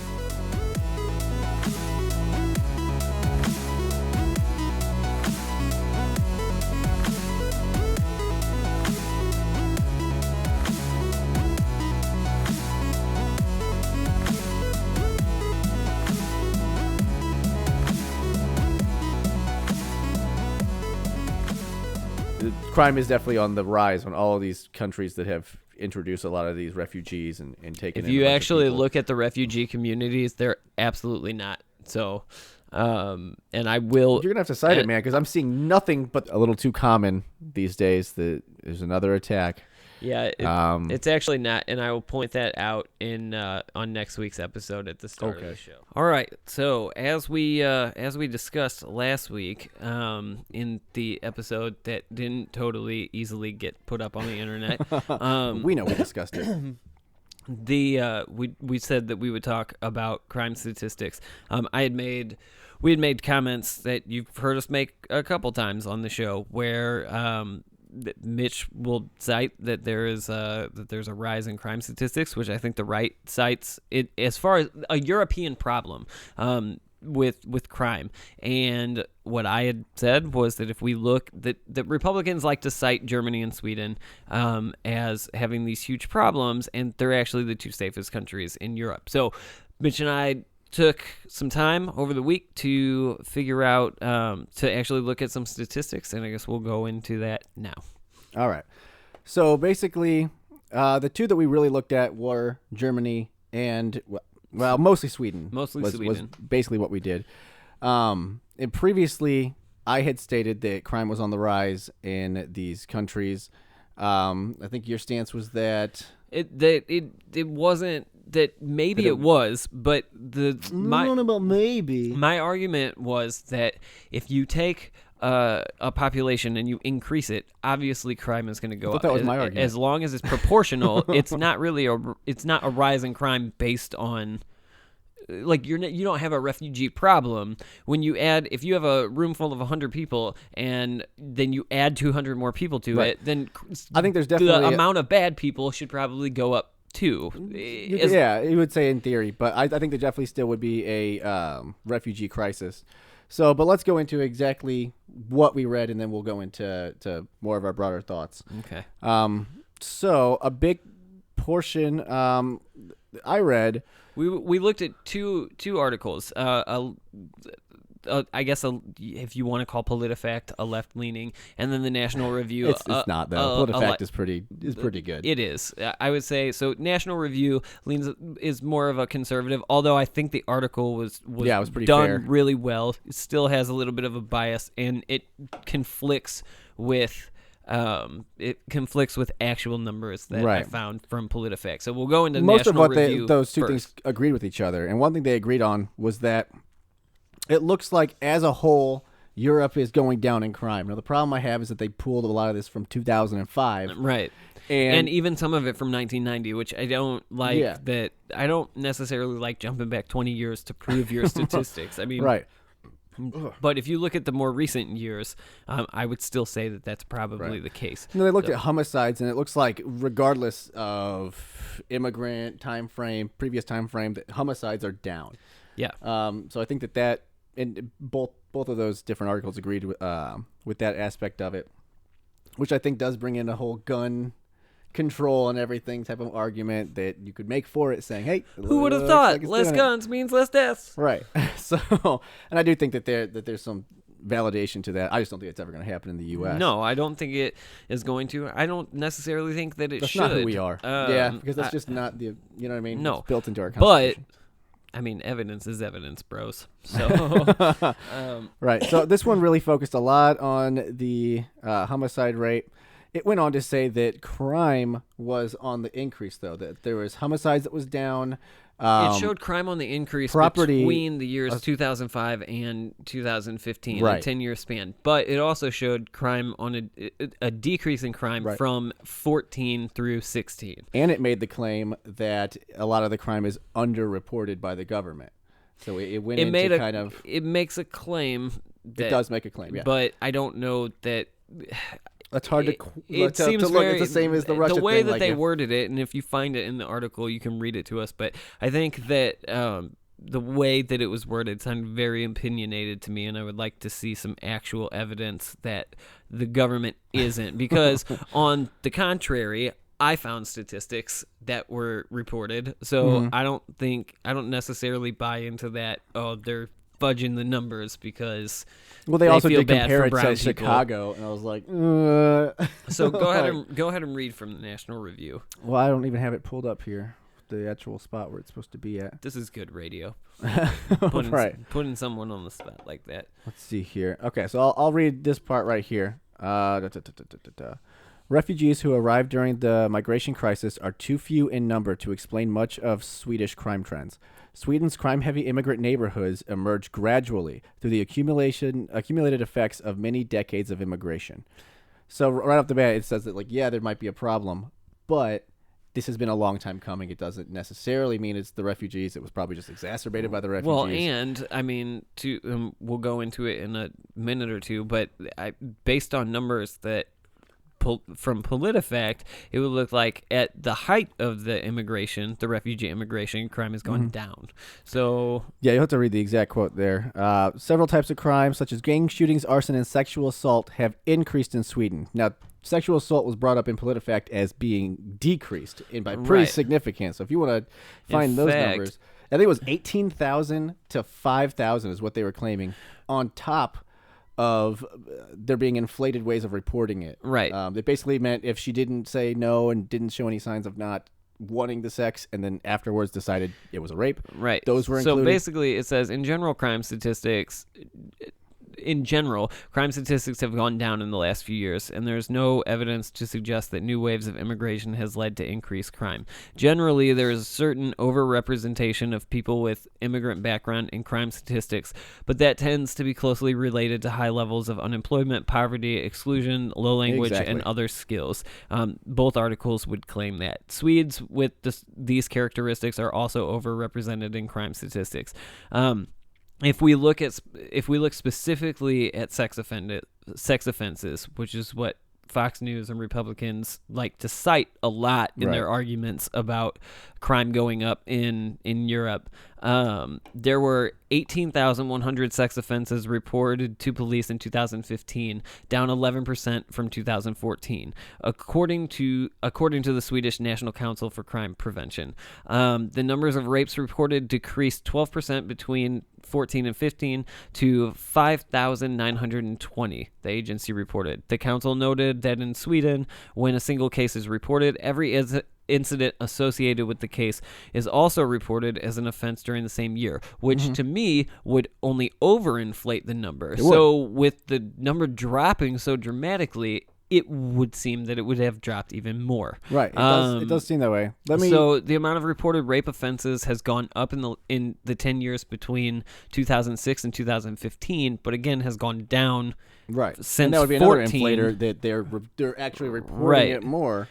The crime is definitely on the rise on all of these countries that have introduced a lot of these refugees and taken. If in a you bunch of actually people. look at the refugee communities, they're absolutely not. So, and I will. You're gonna have to cite it, man, because I'm seeing nothing but a little too common these days. That there's another attack. Yeah, it's actually not, and I will point that out in on next week's episode at the start of the show. All right, so as we discussed last week in the episode that didn't totally easily get put up on the internet, We know we discussed it. we said that we would talk about crime statistics. We had made comments that you've heard us make a couple times on the show where that Mitch will cite that there's a rise in crime statistics, which I think the right cites it as far as a European problem with crime. And what I had said was that if we look that Republicans like to cite Germany and Sweden as having these huge problems, and they're actually the 2 safest countries in Europe. So Mitch and I took some time over the week to figure out to actually look at some statistics, and I guess we'll go into that now. All right. So basically, the 2 that we really looked at were Germany and mostly Sweden. Mostly was Sweden. basically what we did. And previously, I had stated that crime was on the rise in these countries. I think your stance was that It wasn't that maybe it was, but maybe. my argument was that if you take a population and you increase it, obviously crime is going to go up. that was my argument. As long as it's proportional, it's not a rise in crime based on like you don't have a refugee problem when you add, if you have a room full of 100 people and then you add 200 more people to it, then I think there's definitely the amount of bad people should probably go up too. Yeah, you would say in theory, but I think there definitely still would be a refugee crisis. So, but let's go into exactly what we read, and then we'll go into more of our broader thoughts. Okay. So a big portion I read. We looked at two articles. I guess if you want to call PolitiFact a left-leaning, and then the National Review. It's not though. PolitiFact is pretty good. It is. I would say so. National Review is more of a conservative, although I think the article was pretty done fair. really well. It still has a little bit of a bias, and it conflicts with. It conflicts with actual numbers that I found from PolitiFact. So we'll go into most National of what Review those two first. things agreed with each other, and one thing they agreed on was that it looks like as a whole Europe is going down in crime. Now the problem I have is that they pulled a lot of this from 2005, right? And even some of it from 1990, which I don't like. Yeah. That I don't necessarily like jumping back 20 years to prove your statistics. I mean, right. But if you look at the more recent years, I would still say that that's probably the case. No, they looked at homicides, and it looks like regardless of immigrant time frame, previous time frame, that homicides are down. Yeah. So I think that and both of those different articles agreed with that aspect of it, which I think does bring in a whole gun control and everything type of argument that you could make for it, saying, hey, who would have looks thought like it's less doing it. guns means less deaths? Right. So, and I do think that there's some validation to that. I just don't think it's ever going to happen in the U.S. No, I don't think it is going to. I don't necessarily think that it That's should. not who we are. Yeah, because that's just not the, you know what I mean? No. It's built into our But, Constitution. I mean, evidence is evidence, bros. So, Right. So this one really focused a lot on the homicide rate. It went on to say that crime was on the increase, though, that there was homicides that was down. it showed crime on the increase property- between the years 2005 and 2015, a Right. 10-year span. But it also showed crime on a decrease in crime Right. from 14 through 16. And it made the claim that a lot of the crime is underreported by the government. So it went into kind of... It makes a claim that... It does make a claim, yeah. But I don't know that... It's hard It to seems look. very, It's the same as the Russia the way thing, that like they if- worded it, and if you find it in the article, you can read it to us. But I think that the way that it was worded sounded very opinionated to me, and I would like to see some actual evidence that the government isn't. Because on the contrary, I found statistics that were reported, so I don't necessarily buy into that. Oh, they're fudging the numbers because Well, they also feel did bad compare for it brown to people. Chicago, and I was like, So go ahead Like- and go ahead and read from the National Review. Well, I don't even have it pulled up here, the actual spot where it's supposed to be at. This is good radio. Right. Putting someone on the spot like that. Let's see here. Okay, so I'll read this part right here. Refugees who arrived during the migration crisis are too few in number to explain much of Swedish crime trends. Sweden's crime-heavy immigrant neighborhoods emerge gradually through the accumulated effects of many decades of immigration. So right off the bat, it says that, like, yeah, there might be a problem, but this has been a long time coming. It doesn't necessarily mean it's the refugees. It was probably just exacerbated by the refugees. Well, and I mean, we'll go into it in a minute or two, but based on numbers that from PolitiFact, it would look like at the height of the refugee immigration, crime has gone down. So yeah, you'll have to read the exact quote there. Several types of crimes, such as gang shootings, arson, and sexual assault, have increased in Sweden. Now, sexual assault was brought up in PolitiFact as being decreased by pretty Right. significant. So if you want to find those fact- numbers, I think it was 18,000 to 5,000 is what they were claiming, on top of there being inflated ways of reporting it. Right. It basically meant if she didn't say no and didn't show any signs of not wanting the sex, and then afterwards decided it was a rape. right. Those were So included. basically, it says in general crime statistics, in general, crime statistics have gone down in the last few years, and there's no evidence to suggest that new waves of immigration has led to increased crime. Generally, there is a certain overrepresentation of people with immigrant background in crime statistics, but that tends to be closely related to high levels of unemployment, poverty, exclusion, low language, and other skills. Both articles would claim that. Swedes with these characteristics are also overrepresented in crime statistics. If we look specifically at sex offenses, which is what Fox News and Republicans like to cite a lot in their arguments about crime going up in Europe, there were 18,100 sex offenses reported to police in 2015, down 11% from 2014, according to the Swedish National Council for Crime Prevention. The numbers of rapes reported decreased 12% between 14 and 15 to 5,920, the agency reported. The council noted that in Sweden, when a single case is reported, every incident associated with the case is also reported as an offense during the same year, which to me would only overinflate the number. So with the number dropping so dramatically, it would seem that it would have dropped even more. Right. It does seem that way. So the amount of reported rape offenses has gone up in the 10 years between 2006 and 2015, but again has gone down since and that would be 14. Another inflator that they're actually reporting it more.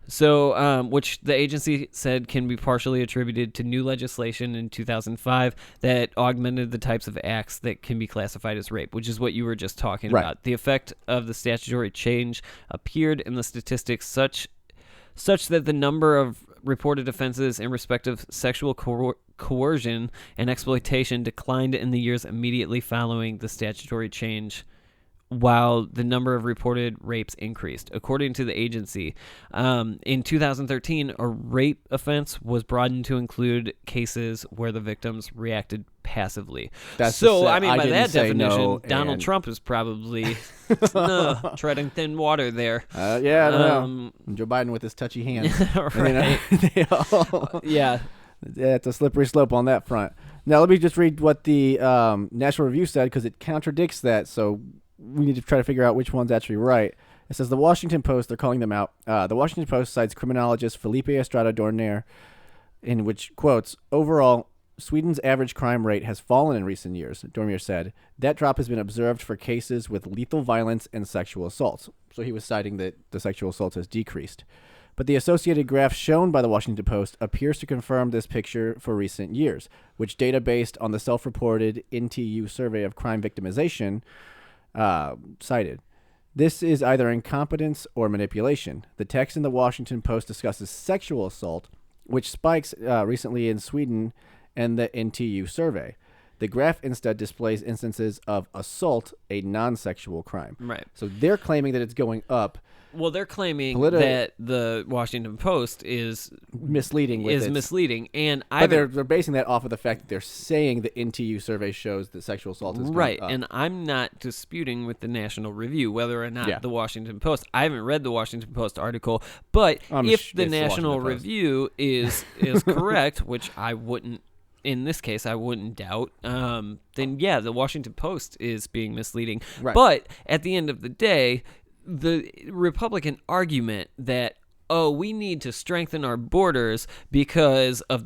So, which the agency said can be partially attributed to new legislation in 2005 that augmented the types of acts that can be classified as rape, which is what you were just talking about. The effect of the statutory change appeared in the statistics such that the number of reported offenses in respect of sexual coercion and exploitation declined in the years immediately following the statutory change, while the number of reported rapes increased. According to the agency, in 2013, a rape offense was broadened to include cases where the victims reacted passively. By that definition, Donald Trump is probably treading thin water there. I don't know. Joe Biden with his touchy hands. Right. Yeah, it's a slippery slope on that front. Now, let me just read what the National Review said, because it contradicts that, so we need to try to figure out which one's actually right. It says the Washington Post, they're calling them out. The Washington Post cites criminologist Felipe Estrada Dorner, in which quotes, overall, Sweden's average crime rate has fallen in recent years, Dormer said. That drop has been observed for cases with lethal violence and sexual assaults. So he was citing that the sexual assaults has decreased. But the associated graph shown by the Washington Post appears to confirm this picture for recent years, which data based on the self-reported NTU survey of crime victimization cited. This is either incompetence or manipulation. The text in the Washington Post discusses sexual assault, which spikes recently in Sweden and the NTU survey. The graph instead displays instances of assault, a non-sexual crime. Right. So they're claiming that it's going up. Well, they're claiming that the Washington Post is misleading. But they're basing that off of the fact that they're saying the NTU survey shows that sexual assault is going up. And I'm not disputing with the National Review whether or not the Washington Post. I haven't read the Washington Post article, but if the National Review is correct, which I wouldn't. In this case, I wouldn't doubt, then the Washington Post is being misleading. Right. But at the end of the day, the Republican argument that, we need to strengthen our borders because of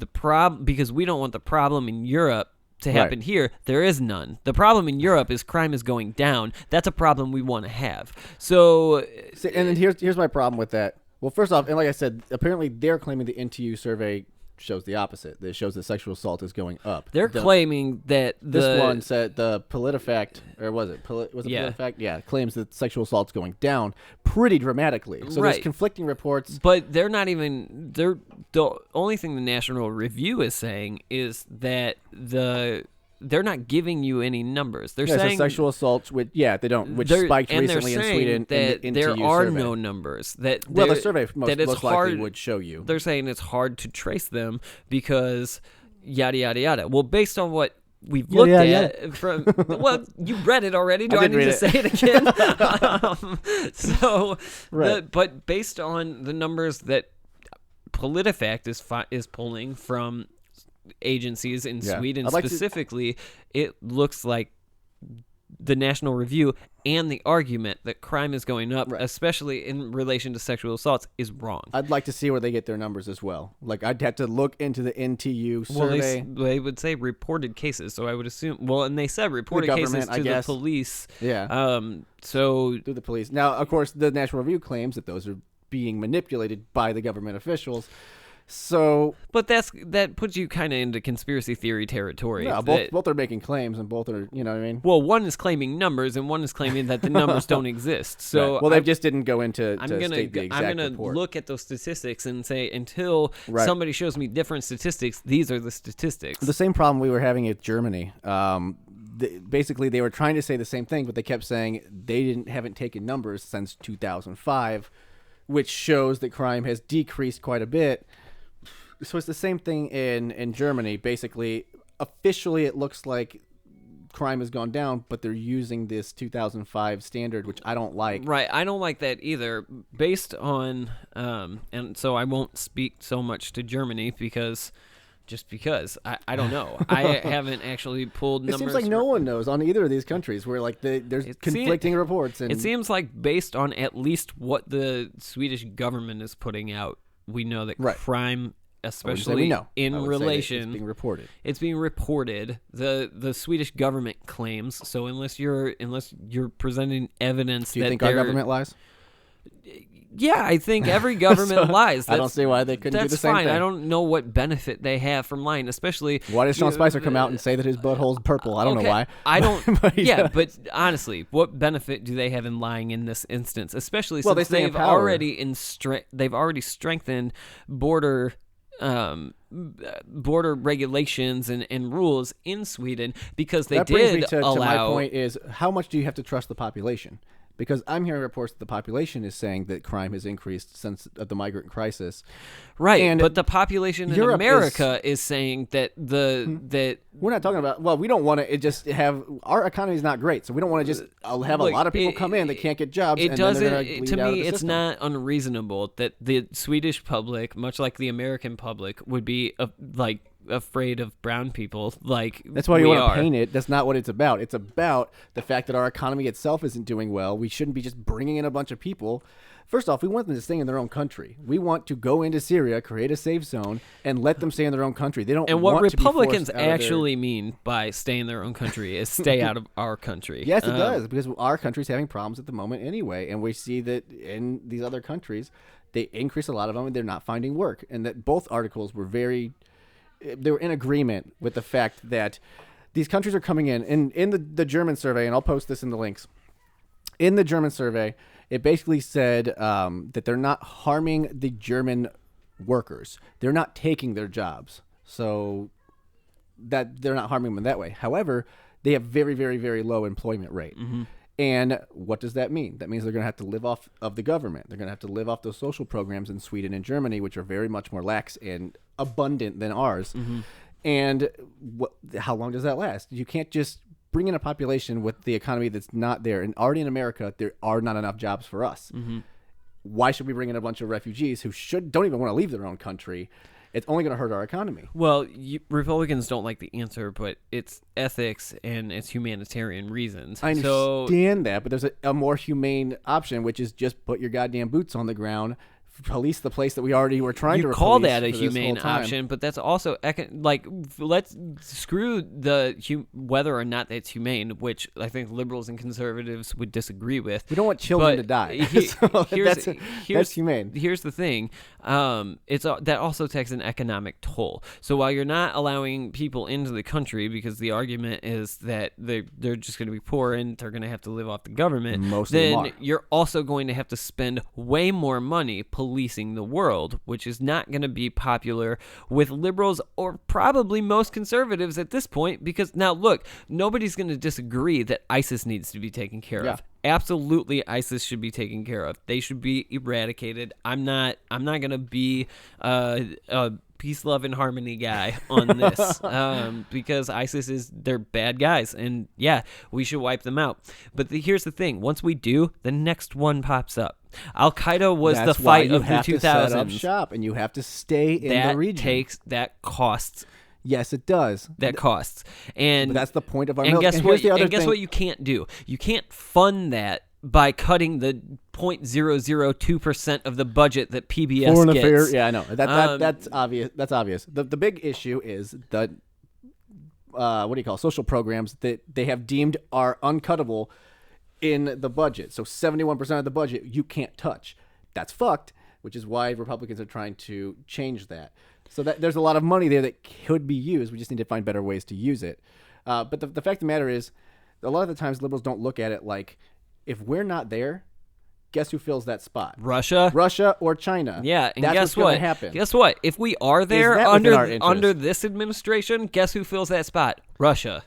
because we don't want the problem in Europe to happen here, there is none. The problem in Europe is crime is going down. That's a problem we want to have. So and then here's my problem with that. Well, first off, and like I said, apparently they're claiming the NTU survey shows the opposite. It shows that sexual assault is going up. They're claiming that this one said the PolitiFact, or was it PolitiFact? Yeah, claims that sexual assault's going down pretty dramatically. So there's conflicting reports. But they're not even. The only thing the National Review is saying is that they're not giving you any numbers. They're saying sexual assaults, which spiked recently in Sweden. That there are no numbers. The survey most likely would show you. They're saying it's hard to trace them because yada yada yada. Well, based on what we've looked at from, you read it already. Do I need to say it again? But based on the numbers that PolitiFact is pulling from agencies in Sweden specifically, it looks like the National Review and the argument that crime is going up, especially in relation to sexual assaults, is wrong. I'd like to see where they get their numbers as well. Like, I'd have to look into the NTU survey. Well, they would say reported cases, so I would assume. Well, and they said reported cases to the police. Yeah. So to the police. Now, of course, the National Review claims that those are being manipulated by the government officials. So, but that puts you kind of into conspiracy theory territory. No, both are making claims, and both are, you know what I mean? Well, one is claiming numbers, and one is claiming that the numbers don't exist. So, right. Well, they just didn't go into I'm state the exact I'm gonna report. look at those statistics and say until somebody shows me different statistics, these are the statistics. The same problem we were having at Germany. Basically, they were trying to say the same thing, but they kept saying they haven't taken numbers since 2005, which shows that crime has decreased quite a bit. So it's the same thing in Germany. Basically, officially, it looks like crime has gone down, but they're using this 2005 standard, which I don't like. Right, I don't like that either. Based on, and so I won't speak so much to Germany because I don't know. I haven't actually pulled numbers. It seems like no one knows on either of these countries where like there's conflicting reports. And it seems like based on at least what the Swedish government is putting out, we know that crime, especially in relation, it's being reported. It's being reported. The Swedish government claims. So unless you're presenting evidence, do you think our government lies? Yeah, I think every government lies. I don't see why they couldn't do the same thing. thing. I don't know what benefit they have from lying, especially. Why did Sean Spicer come out and say that his butthole's purple? I don't know why. I don't. But honestly, what benefit do they have in lying in this instance? Especially since they've already strengthened border regulations and rules in Sweden because they that brings me did to allow. My point is, how much do you have to trust the population? Because I'm hearing reports that the population is saying that crime has increased since the migrant crisis. Right, and but the population in America is saying that that we're not talking about. Well, we don't want to just have our economy is not great, so we don't want to just have a lot of people come in that can't get jobs. It and doesn't. Then they're To me, it's system. not unreasonable that the Swedish public, much like the American public, would be afraid of brown people. Like that's why you want to paint it. That's not what it's about. It's about the fact that our economy itself isn't doing well. We shouldn't be just bringing in a bunch of people. First off, we want them to stay in their own country. We want to go into Syria, create a safe zone, and let them stay in their own country. They don't. And what want Republicans to be forced actually mean by stay in their own country is stay out of our country. Yes, it does, because our country's having problems at the moment anyway, and we see that in these other countries, they increase a lot of them, and they're not finding work. And that both articles were they were in agreement with the fact that these countries are coming in. And in the German survey, and I'll post this in the links, in the German survey, it basically said that they're not harming the German workers. They're not taking their jobs. So that they're not harming them that way. However, they have very, very, very low employment rate. Mm-hmm. And what does that mean? That means they're going to have to live off of the government. They're going to have to live off those social programs in Sweden and Germany, which are very much more lax and abundant than ours. Mm-hmm. And how long does that last? You can't just bring in a population with the economy that's not there. And already in America, there are not enough jobs for us. Mm-hmm. Why should we bring in a bunch of refugees who don't even want to leave their own country? It's only going to hurt our economy. Well, Republicans don't like the answer, but it's ethics and it's humanitarian reasons. I understand that, but there's a more humane option, which is just put your goddamn boots on the ground, police the place that we already were trying to call that a humane option, but that's also let's screw whether or not that's humane, which I think liberals and conservatives would disagree with. We don't want children to die. That's humane. Here's the thing: that also takes an economic toll. So while you're not allowing people into the country because the argument is that they're just going to be poor and they're going to have to live off the government, then you're also going to have to spend way more money policing the world, which is not going to be popular with liberals or probably most conservatives at this point, because now look, nobody's going to disagree that ISIS needs to be taken care of. Absolutely, ISIS should be taken care of. They should be eradicated. I'm not going to be a peace, love, and harmony guy on this because ISIS they're bad guys, and yeah, we should wipe them out. But here's the thing: once we do, the next one pops up. Al Qaeda was the fight of the 2000s. Set up shop, and you have to stay in the region. That costs Yes, it does. That costs. And But that's the point of our and military. guess And what? here's the other And guess thing. what? You can't do. You can't fund that by cutting the 0.002% of the budget that PBS Foreign gets. affairs. Yeah, I know. That's obvious. That's obvious. The big issue is the social programs that they have deemed are uncuttable in the budget. So 71% of the budget you can't touch. That's fucked, which is why Republicans are trying to change that. So that there's a lot of money there that could be used. We just need to find better ways to use it. But the fact of the matter is, a lot of the times liberals don't look at it like, if we're not there, guess who fills that spot? Russia or China. Yeah, and that's guess what's gonna what? happen. Guess what? If we are there that within our interest? under this administration, guess who fills that spot? Russia.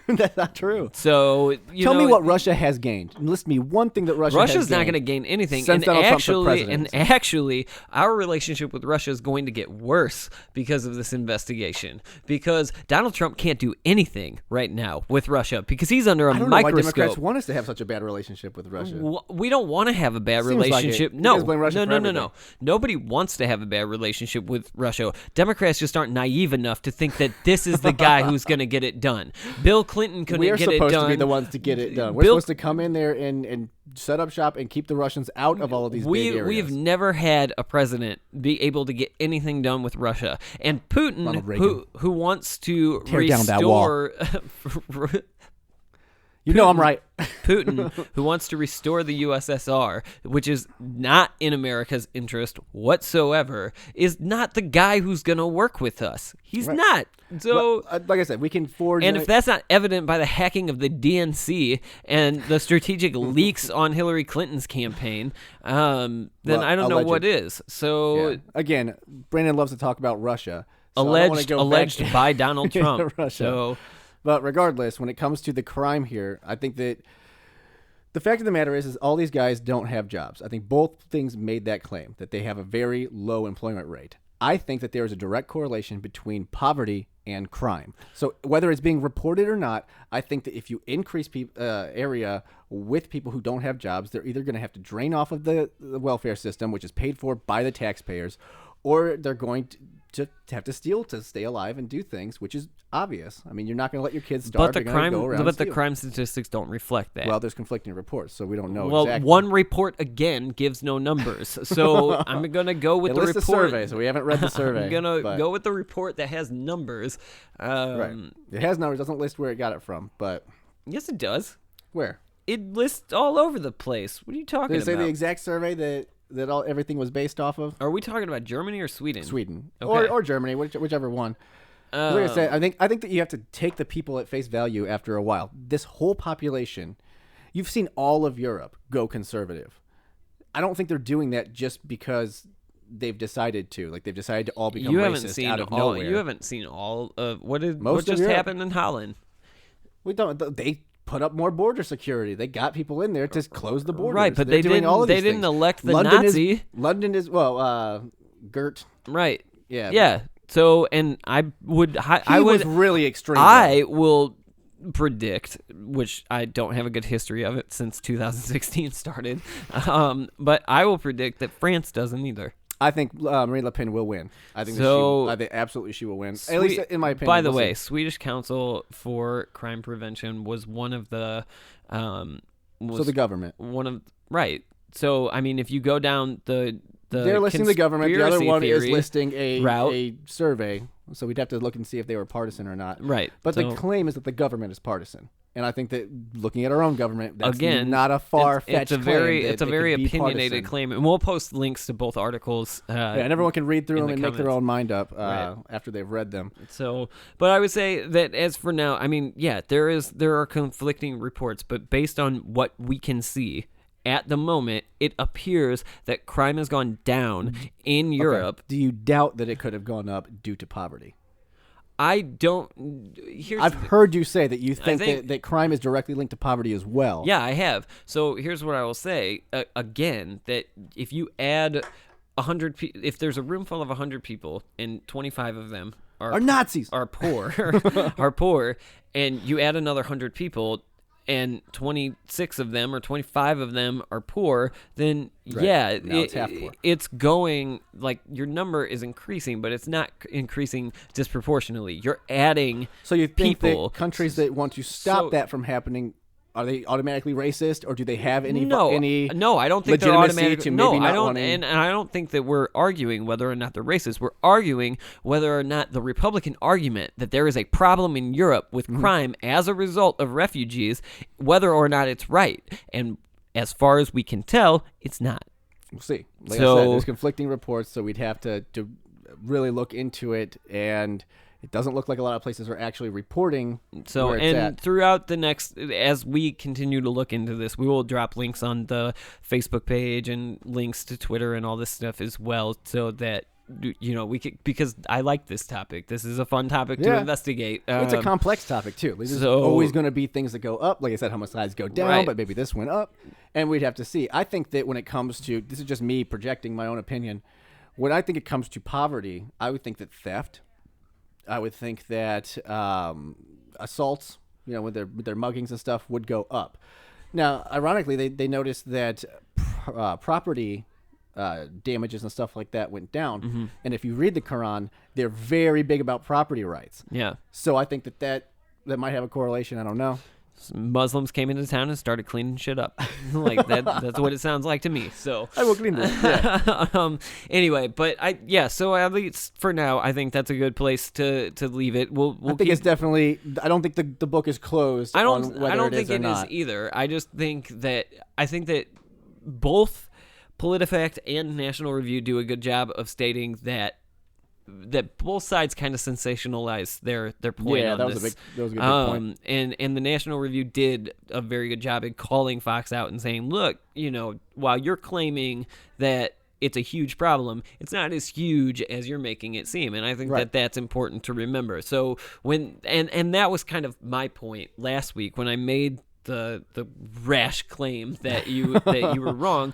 That's not true. So Tell me what Russia has gained. List me one thing that Russia's Russia's not going to gain anything, since Donald Trump took and presidency. actually, our relationship with Russia is going to get worse because of this investigation. Because Donald Trump can't do anything right now with Russia because he's under a I don't know why microscope. Democrats want us to have such a bad relationship with Russia. We don't want to have a bad Seems like it. relationship. You No, guys blame Russia for no. everything. Nobody wants to have a bad relationship with Russia. Democrats just aren't naive enough to think that this is the guy who's going to get it done. Bill Clinton couldn't We're get it supposed done. to be the ones to get it done. We're Bill- supposed to come in there and set up shop and keep the Russians out of all of these big areas. We've never had a president be able to get anything done with Russia. And Putin, Ronald Reagan. who wants to Tear down that wall. restore You know I'm right. Putin, who wants to restore the USSR, which is not in America's interest whatsoever, is not the guy who's going to work with us. He's Right. not. So, Well, like I said, we can forge. and if that's not evident by the hacking of the DNC and the strategic leaks on Hillary Clinton's campaign, then Well, I don't know alleged. what is. So, Yeah. Again, Brandon loves to talk about Russia. So I don't wanna go back alleged to- by Donald Trump. Russia. So, But regardless, when it comes to the crime here, I think that the fact of the matter is all these guys don't have jobs. I think both things made that claim, that they have a very low employment rate. I think that there is a direct correlation between poverty and crime. So whether it's being reported or not, I think that if you increase area with people who don't have jobs, they're either going to have to drain off of the welfare system, which is paid for by the taxpayers, or they're going to have to steal to stay alive and do things, which is obvious. I mean, you're not going to let your kids starve. but the You're gonna go around and the steal. crime statistics don't reflect that. Well, there's conflicting reports, so we don't know Well, exactly. one report again gives no numbers, so I'm gonna go with It the lists report. a survey, so we haven't read the survey. I'm gonna but- go with the report that has numbers. Right. It has numbers, doesn't list where it got it from, but Yes, it does. where? It lists all over the place. What are you talking Did it say about? the exact survey that everything was based off of? Are we talking about Germany or Sweden? Sweden Okay. or Germany, whichever one. Like I said, I think that you have to take the people at face value after a while. This whole population, you've seen all of Europe go conservative. I don't think they're doing that just because they've decided to. Like they've decided to all become You racist haven't seen out of all. nowhere. You haven't seen all of what Most of just Europe. happened in Holland. We don't. They put up more border security. They got people in there to close the borders. Right, but They're they doing didn't. all of They these didn't things. elect the London Nazi. London is Gert. Right. Yeah. Yeah. So, and I would. I He would. was really extreme. I will predict, which I don't have a good history of it since 2016 started, but I will predict that France doesn't either. I think Marine Le Pen will win. I think So- I think absolutely she will win. At least in my opinion. By the We'll way, see. Swedish Council for Crime Prevention was one of the. So the government. One of right. So I mean, if you go down the They're listing the government. The other conspiracy one is theory listing route. a survey. So we'd have to look and see if they were partisan or not. Right. But So- the claim is that the government is partisan. And I think that looking at our own government, that's Again, not a far-fetched it's a very claim. it's a very opinionated claim, and we'll post links to both articles. Yeah, and everyone can read through in them the and make their comments. own mind up Right. after they've read them. So, but I would say that as for now, I mean, yeah, there are conflicting reports, but based on what we can see at the moment, it appears that crime has gone down in Europe. Okay. Do you doubt that it could have gone up due to poverty? I don't. I've heard you say that you think, think- that crime is directly linked to poverty as well. Yeah, I have. So here's what I will say again: that if you add 100, if there's a room full of 100 people and 25 of them Are Nazis. are poor, are poor, and you add another 100 people, and 26 of them or 25 of them are poor, then Right. yeah, Now it's half poor. it's going, like, your number is increasing, but it's not increasing disproportionately. You're adding So you think people. that countries that want to stop So- that from happening, are they automatically racist, or do they have any No, I don't think they're legitimacy automatic. to No, maybe I not don't, wanting- and I don't think that we're arguing whether or not they're racist. We're arguing whether or not the Republican argument that there is a problem in Europe with Mm-hmm. crime as a result of refugees, whether or not it's right. And as far as we can tell, it's not. We'll see. Like I So- said, there's conflicting reports, so we'd have to really look into it, and it doesn't look like a lot of places are actually reporting So, where it's and at. throughout the next, as we continue to look into this, we will drop links on the Facebook page and links to Twitter and all this stuff as well, so that, you know, we could, because I like this topic. This is a fun topic to Yeah. investigate. It's a complex topic too. There's so- always going to be things that go up. Like I said, homicides go down, Right. but maybe this went up, and we'd have to see. I think that when it comes to, this is just me projecting my own opinion, when I think it comes to poverty, I would think that theft, I would think that assaults, you know, with their muggings and stuff, would go up. Now, ironically, they noticed that property damages and stuff like that went down. Mm-hmm. And if you read the Quran, they're very big about property rights. Yeah. So I think that might have a correlation. I don't know. Muslims came into town and started cleaning shit up. Like that's what it sounds like to me. So I will clean this. Yeah. anyway, but so at least for now, I think that's a good place to leave it. We'll I think keep, it's definitely. I don't think the book is closed. I on don't whether think it it is is either. I think that both PolitiFact and National Review do a good job of stating that both sides kind of sensationalize their point Yeah, on that was this. a good point. And the National Review did a very good job in calling Fox out and saying, look, you know, while you're claiming that it's a huge problem, it's not as huge as you're making it seem. And I think Right. that's important to remember. So when and that was kind of my point last week when I made the rash claim that you were wrong,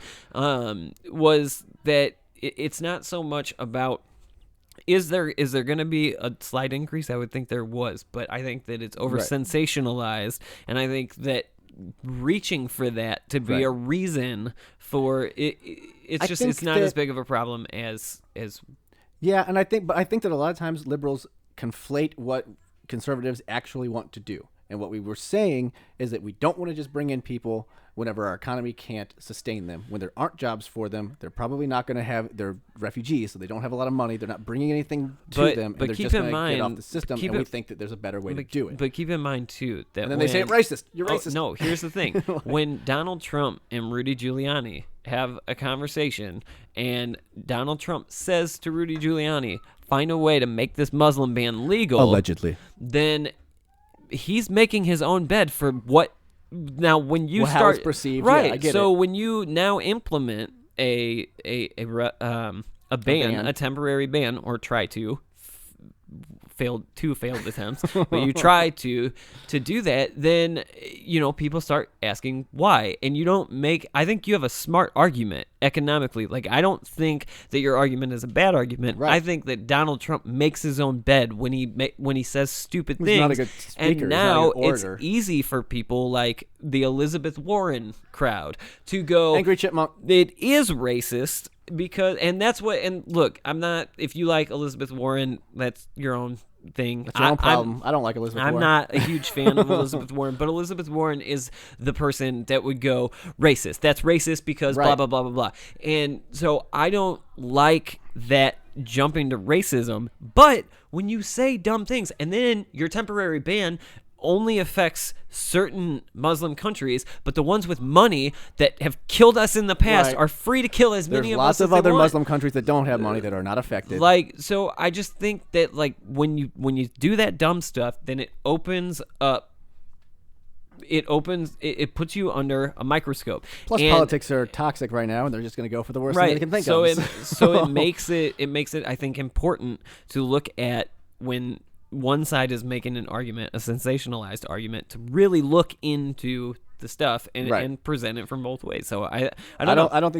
was that it's not so much about is there going to be a slight increase? I would think there was, but I think that it's over sensationalized, and I think that reaching for that to be Right. a reason for it, it's not as big of a problem as Yeah, and I think that a lot of times liberals conflate what conservatives actually want to do. And what we were saying is that we don't want to just bring in people whenever our economy can't sustain them. When there aren't jobs for them, they're probably not going to have. They're refugees, so they don't have a lot of money. They're not bringing anything to them, but and they're keep just in going to get mind- off the system. keep And we it- think that there's a better way to do it. But keep in mind too that And then they say when- racist. You're Oh, racist. no, here's the thing: when Donald Trump and Rudy Giuliani have a conversation, and Donald Trump says to Rudy Giuliani, "Find a way to make this Muslim ban legal," Allegedly. then he's making his own bed for what. Now, when you Well, how start it's perceived, right? yeah, I get so it. when you now implement a ban, ban. a temporary ban, or try to failed attempts, but you try to do that, then you know people start asking why, and you don't make. I think you have a smart argument economically. Like I don't think that your argument is a bad argument. Right. I think that Donald Trump makes his own bed when he says stupid He's things. not a good speaker. And He's not a now good it's orator. easy for people like the Elizabeth Warren crowd to go. Angry chipmunk. It is racist because, and that's what. And look, I'm not. If you like Elizabeth Warren, that's your own thing. That's your own problem. I don't like Elizabeth I'm Warren. not a huge fan of Elizabeth Warren, but Elizabeth Warren is the person that would go racist. That's racist because blah, Right. blah, blah, blah, blah. And so I don't like that jumping to racism. But when you say dumb things and then your temporary ban only affects certain Muslim countries, but the ones with money that have killed us in the past Right. are free to kill as There's many of lots us of as other they want. Muslim countries that don't have money that are not affected. Like, so I just think that like when you do that dumb stuff, then it opens up. It puts you under a microscope. Plus, And- politics are toxic right now, and they're just going to go for the worst thing they can think so of. it makes it I think important to look at when one side is making an argument, a sensationalized argument, to really look into the stuff and, Right. and present it from both ways. So I I don't know. don't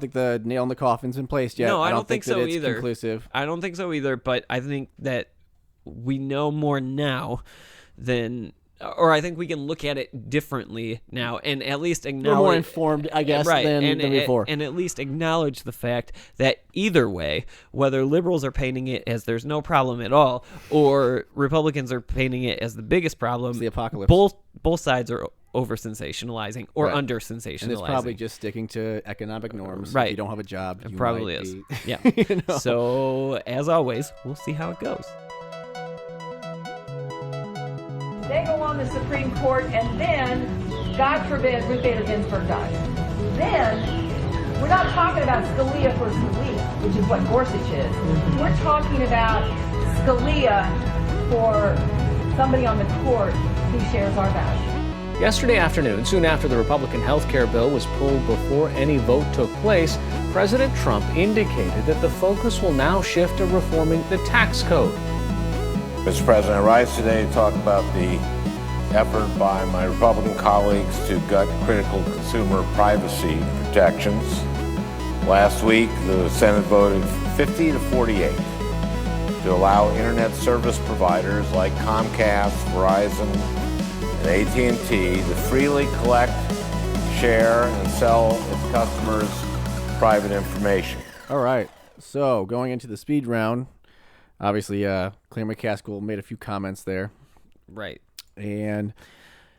think the nail in the coffin's been placed yet. No, I don't think think so that it's either. conclusive. I don't think so either, but I think that we know more now than or I think we can look at it differently now, and at least acknowledge. We're more informed, I guess, right, than before. And at least acknowledge the fact that either way, whether liberals are painting it as there's no problem at all, or Republicans are painting it as the biggest problem, It's the apocalypse. Both sides are over sensationalizing or Right. under sensationalizing. And it's probably just sticking to economic norms. Right. If you don't have a job, It you probably might is. be- Yeah. you know? So as always, we'll see how it goes. They go on the Supreme Court, and then, God forbid, Ruth Bader Ginsburg dies. Then, we're not talking about Scalia for Scalia, which is what Gorsuch is. We're talking about Scalia for somebody on the court who shares our values. Yesterday afternoon, soon after the Republican health care bill was pulled before any vote took place, President Trump indicated that the focus will now shift to reforming the tax code. Mr. President, I rise today to talk about the effort by my Republican colleagues to gut critical consumer privacy protections. Last week, the Senate voted 50 to 48 to allow internet service providers like Comcast, Verizon, and AT&T to freely collect, share, and sell its customers' private information. All right. So going into the speed round, obviously, Claire McCaskill made a few comments there, Right. and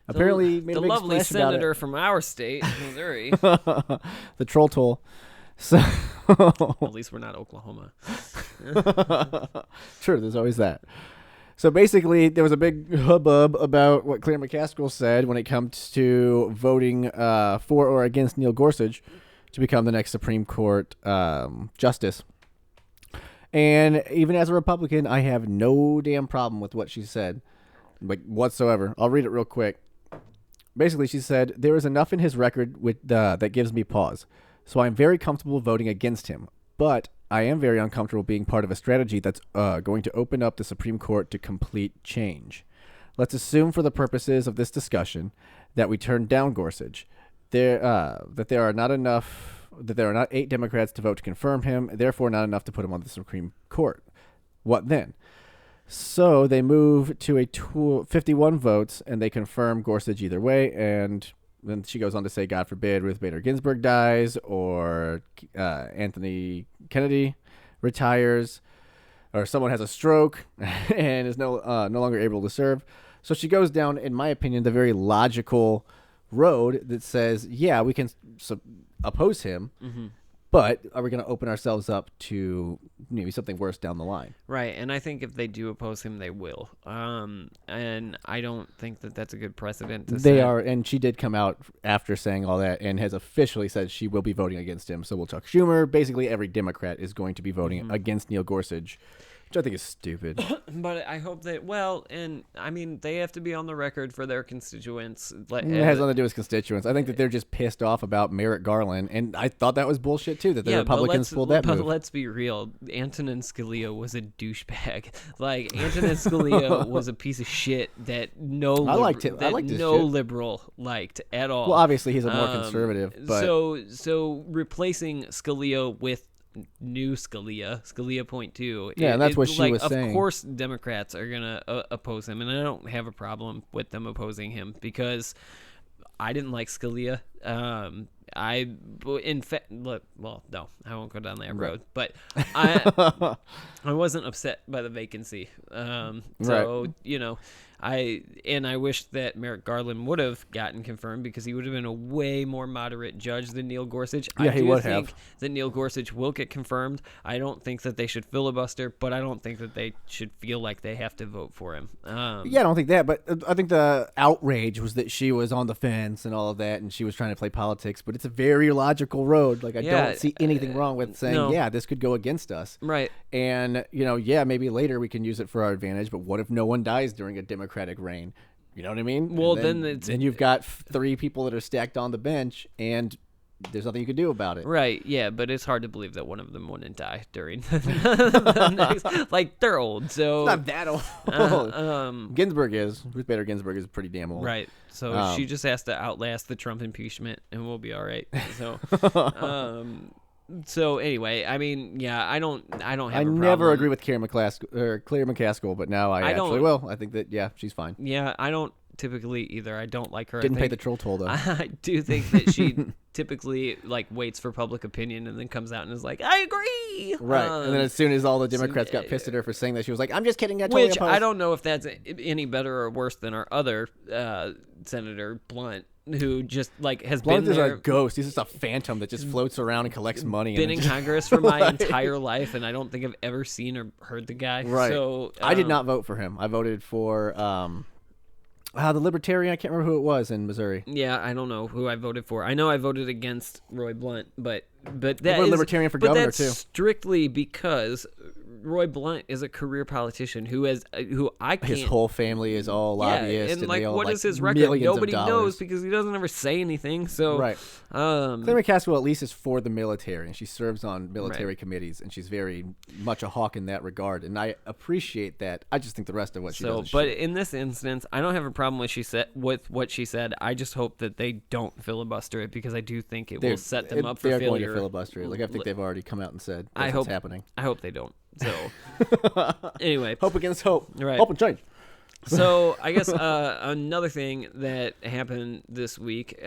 apparently made the a big lovely splash about senator it. from our state, Missouri. The troll toll. So At least we're not Oklahoma. Sure, there's always that. So basically, there was a big hubbub about what Claire McCaskill said when it comes to voting for or against Neil Gorsuch to become the next Supreme Court justice. And even as a Republican, I have no damn problem with what she said, like whatsoever. I'll read it real quick. Basically, she said, "There is enough in his record that gives me pause. So I'm very comfortable voting against him. But I am very uncomfortable being part of a strategy that's going to open up the Supreme Court to complete change. Let's assume for the purposes of this discussion that we turn down Gorsuch. That there are not 8 Democrats to vote to confirm him, therefore not enough to put him on the Supreme Court. What then? So they move to 51 votes, and they confirm Gorsuch either way, and then she goes on to say, God forbid Ruth Bader Ginsburg dies, or Anthony Kennedy retires, or someone has a stroke and is no longer able to serve. So she goes down, in my opinion, the very logical road that says, yeah, we can oppose him, but are we going to open ourselves up to maybe something worse down the line? Right, and I think if they do oppose him, they will. And I don't think that that's a good precedent to They set. are, and she did come out after saying all that and has officially said she will be voting against him. So will Chuck Schumer. Basically, every Democrat is going to be voting against Neil Gorsuch, which I think is stupid. But I hope that, well, and I mean, they have to be on the record for their constituents. It has nothing to do with constituents. I think that they're just pissed off about Merrick Garland, and I thought that was bullshit too, that the Republicans pulled that but move. let's be real. Antonin Scalia was a douchebag. Like, Antonin Scalia was a piece of shit that I liked him. I liked his shit. liberal liked at all. Well, obviously he's a more conservative, but So replacing Scalia with new Scalia 0.2. Yeah, and that's what she was saying. Of course, Democrats are gonna oppose him, and I don't have a problem with them opposing him because I didn't like Scalia. In fact, look, well, no, I won't go down that road. But I wasn't upset by the vacancy. So you know, I wish that Merrick Garland would have gotten confirmed because he would have been a way more moderate judge than Neil Gorsuch. Yeah, he would think have. that Neil Gorsuch will get confirmed. I don't think that they should filibuster, but I don't think that they should feel like they have to vote for him. yeah, I don't think that, but I think the outrage was that she was on the fence and all of that, and she was trying to play politics, but it's a very logical road. Like, I don't see anything wrong with saying, no. yeah, this could go against us. Right. And, you know, yeah, maybe later we can use it for our advantage, but what if no one dies during a Democratic reign? You know what I mean? Well, And then then you've got 3 people that are stacked on the bench, and there's nothing you can do about it. Right, yeah, but it's hard to believe that one of them wouldn't die during the next, like, they're old, so... Not that old. Ginsburg is. Ruth Bader Ginsburg is pretty damn old. Right, so she just has to outlast the Trump impeachment, and we'll be all right. So, so anyway, I mean, yeah, I don't have a problem. I never agree with Claire McCaskill, but now I actually will. I think that, yeah, she's fine. Yeah, I don't typically either I don't like her. Didn't I pay think, the troll toll though. I do think that she typically like waits for public opinion and then comes out and is like, I agree. Right. And then as soon as all the Democrats got pissed at her for saying that, she was like, I'm just kidding. I totally Which oppose. I don't know if that's any better or worse than our other Senator Blunt, who just like has Blunt been is there. a ghost. He's just a phantom that just floats around and collects money. Been and in just- Congress for my Right. entire life, and I don't think I've ever seen or heard the guy. Right. So I did not vote for him. I voted for the Libertarian. I can't remember who it was in Missouri. Yeah, I don't know who I voted for. I know I voted against Roy Blunt, but that voted is Libertarian for but governor, that's too. strictly because Roy Blunt is a career politician who I can't. His whole family is all lobbyists. and like, they all, what like, is his record? millions of Nobody knows dollars. because he doesn't ever say anything. So Right. Claire McCaskill at least is for the military, and she serves on military committees, and she's very much a hawk in that regard, and I appreciate that. I just think the rest of what she does is but shit. in this instance, I don't have a problem with what she said. I just hope that they don't filibuster it because I do think it will set them up for they're failure. going to filibuster it. Like, I think they've already come out and said that's I hope what's happening. I hope they don't. So anyway, Hope against hope. Right. Hope and change. so I guess another thing that happened this week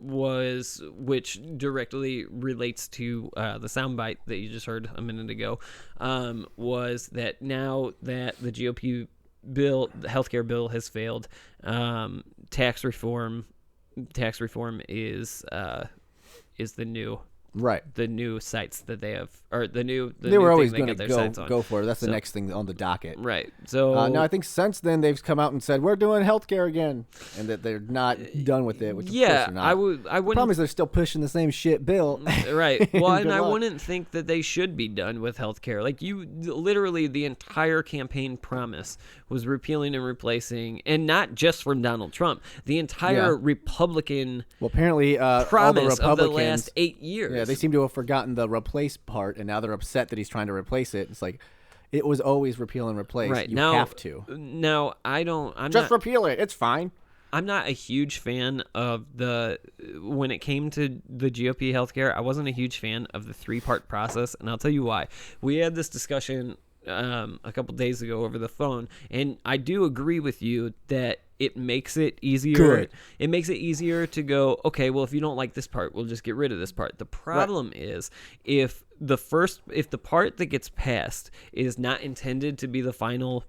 was, which directly relates to the soundbite that you just heard a minute ago, was that now that the GOP bill, the healthcare bill, has failed, tax reform is the new. Right. The new sites that they have, or the new They new were always thing going they to got their sites on. go for it. That's the So- next thing on the docket. Right. So No, I think since then they've come out and said we're doing healthcare again, and that they're not done with it. Which of course yeah, they're not. I The wouldn't. problem is they're still pushing the same shit bill. Right. Well, and Good I luck. wouldn't think that they should be done with healthcare. Like, you literally, the entire campaign promise was repealing and replacing, and not just from Donald Trump, the entire Yeah. Republican Well, apparently all the promise of the Republicans. last 8 years. Yeah, they seem to have forgotten the replace part, and now they're upset that he's trying to replace it. It's like it was always repeal and replace. right You now have to Now, I'm just not. repeal it. It's fine. I'm not a huge fan of when it came to the GOP healthcare, I wasn't a huge fan of the 3-part process, and I'll tell you why. We had this discussion a couple days ago over the phone, and I do agree with you that it makes it easier. Good. It makes it easier to go, okay, well, if you don't like this part, we'll just get rid of this part. The problem is if the part that gets passed is not intended to be the final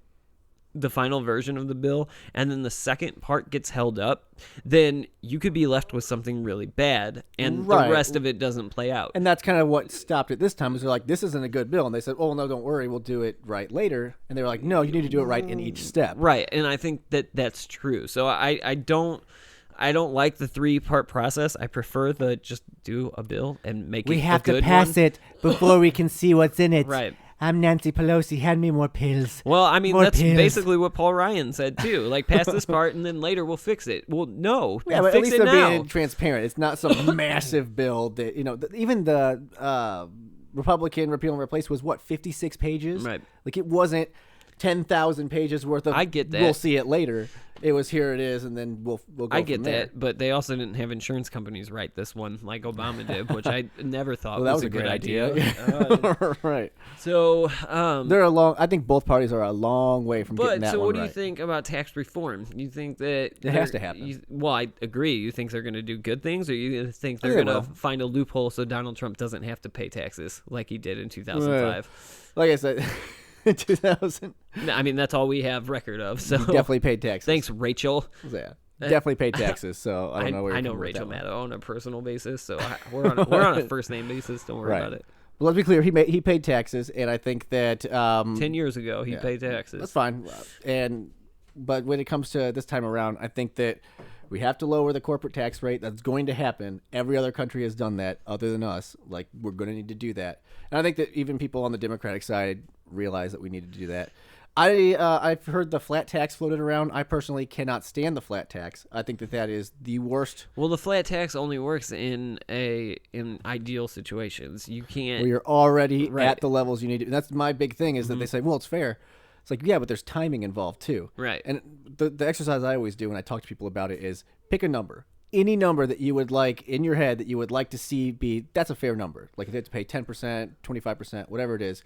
version of the bill, and then the second part gets held up, then you could be left with something really bad, and Right. the rest of it doesn't play out. And that's kind of what stopped it this time. Is they're like, this isn't a good bill, and they said, oh no, don't worry, we'll do it right later. And they were like, no, you need to do it right in each step. Right, and I think that that's true. So I don't like the 3-part process. I prefer the just do a bill and make it a good one. it before we can see what's in it. Right. I'm Nancy Pelosi. Hand me more pills. Well, I mean, More that's pills. basically what Paul Ryan said too. Like, pass this part, and then later we'll fix it. Well, no, Yeah, but at fix least it they're now. being transparent. It's not some massive bill that even the Republican repeal and replace was 56 pages. Right. Like it wasn't 10,000 pages worth of. I get that. We'll see it later. It was here. It is, and then we'll go. I get from there. that, but they also didn't have insurance companies write this one like Obama did, which I never thought Well, that was was a good great idea. right. So, They're I think both parties are a long way from getting but that so one what do you right. think about tax reform? You think that It has they're- to happen. Well, I agree. You think they're going to do good things, or you think I they're think they going to will. find a loophole so Donald Trump doesn't have to pay taxes like he did in 2005? Like I said, in 2000, I mean, that's all we have record of. So definitely paid taxes. thanks, Rachel. Yeah, definitely paid taxes. So I don't know where I you're know coming with Rachel that one. Maddow on a personal basis, so we're on a first name basis. Don't worry Right. about it. Well, let's be clear. He paid taxes, and I think that 10 years ago, he paid taxes. That's fine. But when it comes to this time around, I think that we have to lower the corporate tax rate. That's going to happen. Every other country has done that, other than us. Like, we're going to need to do that. And I think that even people on the Democratic side realize that we need to do that. I've heard the flat tax floated around. I personally cannot stand the flat tax. I think that is the worst. Well, the flat tax only works in ideal situations. You can't. Where you're already Right. at the levels you need to. And that's my big thing is that they say, well, it's fair. It's like, yeah, but there's timing involved too. Right. And the exercise I always do when I talk to people about it is pick a number. Any number that you would like in your head that you would like to see that's a fair number. Like if you have to pay 10%, 25%, whatever it is,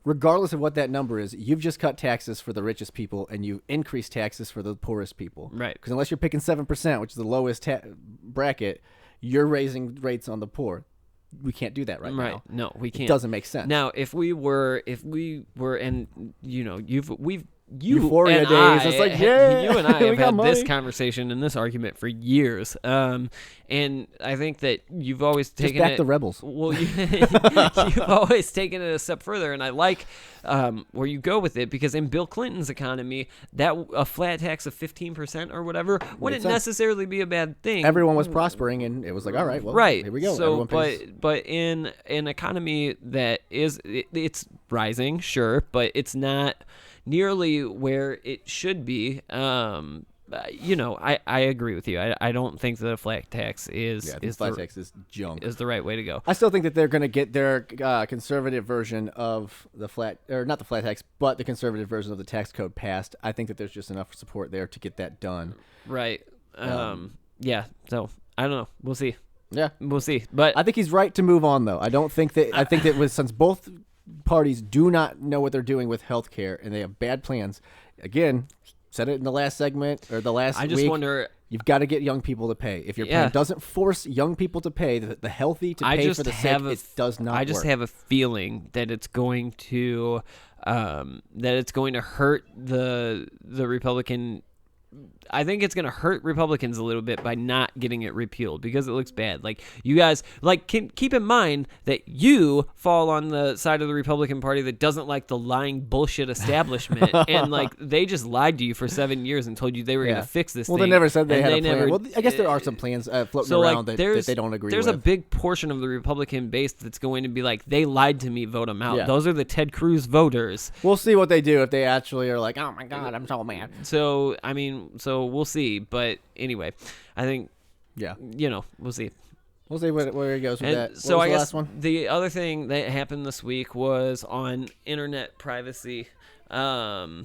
regardless of what that number is, you've just cut taxes for the richest people and you increased taxes for the poorest people. Right. Because unless you're picking 7%, which is the lowest bracket, you're raising rates on the poor. We can't do that right now. Right. No, we can't. It doesn't make sense. Now, if we were, and you know, you Euphoria and days. I, It's like, yeah, you and I we have got had this money. conversation and this argument for years. And I think that you've always taken back it, the rebels. Well, you've always taken it a step further, and I like where you go with it, because in Bill Clinton's economy, that a flat tax of 15% or whatever wouldn't sense. necessarily be a bad thing. Everyone was prospering, and it was like, all right, well, Right. here we go. So, Everyone pays. but in an economy that is it's rising, sure, but it's not nearly where it should be. You know, I agree with you. I don't think that a flat tax is flat tax is junk. is the right way to go. I still think that they're going to get their conservative version of the not the flat tax, but the conservative version of the tax code passed. I think that there's just enough support there to get that done. Right. Yeah. So I don't know. We'll see. Yeah, We'll see. But I think he's right to move on, though. I don't think that. I think that since both parties do not know what they're doing with health care and they have bad plans. Again, said it in the last segment or the last I just week, wonder. you've got to get young people to pay. If your Yeah. plan doesn't force young people to pay, the healthy to pay for the sick, it does not I just work. have a feeling that it's going to hurt the Republican. I think it's going to hurt Republicans a little bit by not getting it repealed, because it looks bad. Like, you guys, keep in mind that you fall on the side of the Republican Party that doesn't like the lying bullshit establishment, and they just lied to you for 7 years and told you they were going to fix this. Well, thing, they never said they and had a plan. never- well, I guess there are some plans floating around that they don't agree there's with. a big portion of the Republican base that's going to be like, they lied to me, vote them out. Yeah. Those are the Ted Cruz voters. We'll see what they do if they actually are like, oh my God, I'm so mad. So we'll see. But anyway, I think, Yeah, we'll see. we'll see where he goes with And that. so What was I the guess last one? the other thing that happened this week was on internet privacy. I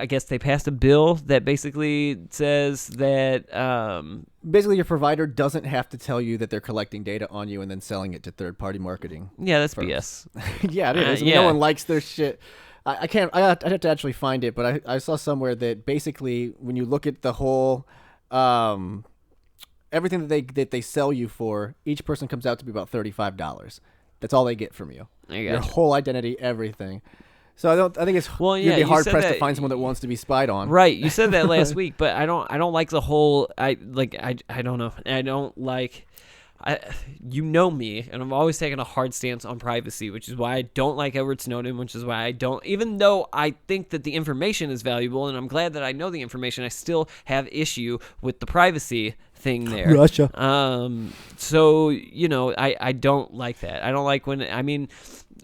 guess they passed a bill that basically says that Basically, your provider doesn't have to tell you that they're collecting data on you and then selling it to third-party marketing. yeah, that's firms. BS. Yeah, it is. I mean, yeah. No one likes their shit. I can't. I'd have to actually find it, but I saw somewhere that basically, when you look at the whole, everything that they sell you for, each person comes out to be about $35. That's all they get from you. Your whole identity, everything. So I think it's you'd be you hard said pressed that- to find someone that wants to be spied on. Right, you said that last week, but I don't like the whole. I don't know. I don't like. You know me, and I'm always taking a hard stance on privacy, which is why I don't like Edward Snowden, which is why I don't, even though I think that the information is valuable, and I'm glad that I know the information, I still have issue with the privacy thing there. Russia. So, I don't like that. I don't like when,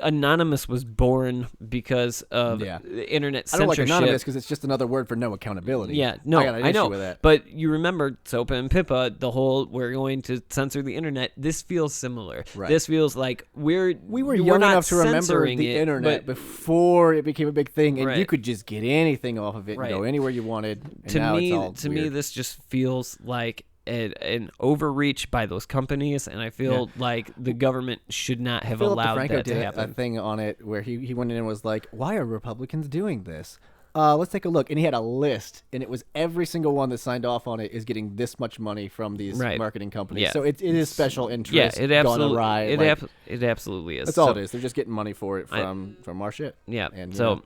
Anonymous was born because of internet I don't like censorship. anonymous because it's just another word for no accountability. Yeah, no, I got an I know. issue with that. But you remember Sopa and Pippa, the whole we're going to censor the internet. This feels similar. Right. This feels like We were we're young not enough to remember censoring the it, internet but before it became a big thing, and Right. you could just get anything off of it Right. and go anywhere you wanted. And now it's all to me, weird. this just feels like an overreach by those companies, and I feel like the government should not have Philip allowed DeFranco that to did a happen. thing on it where he went in and was like, "Why are Republicans doing this? Let's take a look." And he had a list, and it was every single one that signed off on it is getting this much money from these Right. marketing companies. Yeah. So it is special interest. Yeah, it gone absolutely, awry. it absolutely is. That's all So- it is. They're just getting money for it from our shit. Yeah. And, So,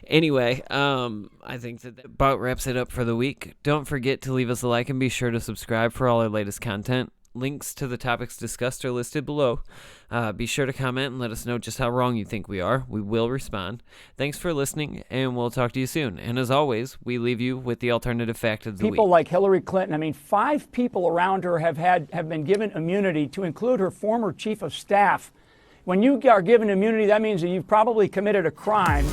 anyway, I think that about wraps it up for the week. Don't forget to leave us a like and be sure to subscribe for all our latest content. Links to the topics discussed are listed below. Be sure to comment and let us know just how wrong you think we are. We will respond. Thanks for listening, and we'll talk to you soon. And as always, we leave you with the alternative fact of the week. People like Hillary Clinton, 5 people around her have been given immunity, to include her former chief of staff. When you are given immunity, that means that you've probably committed a crime.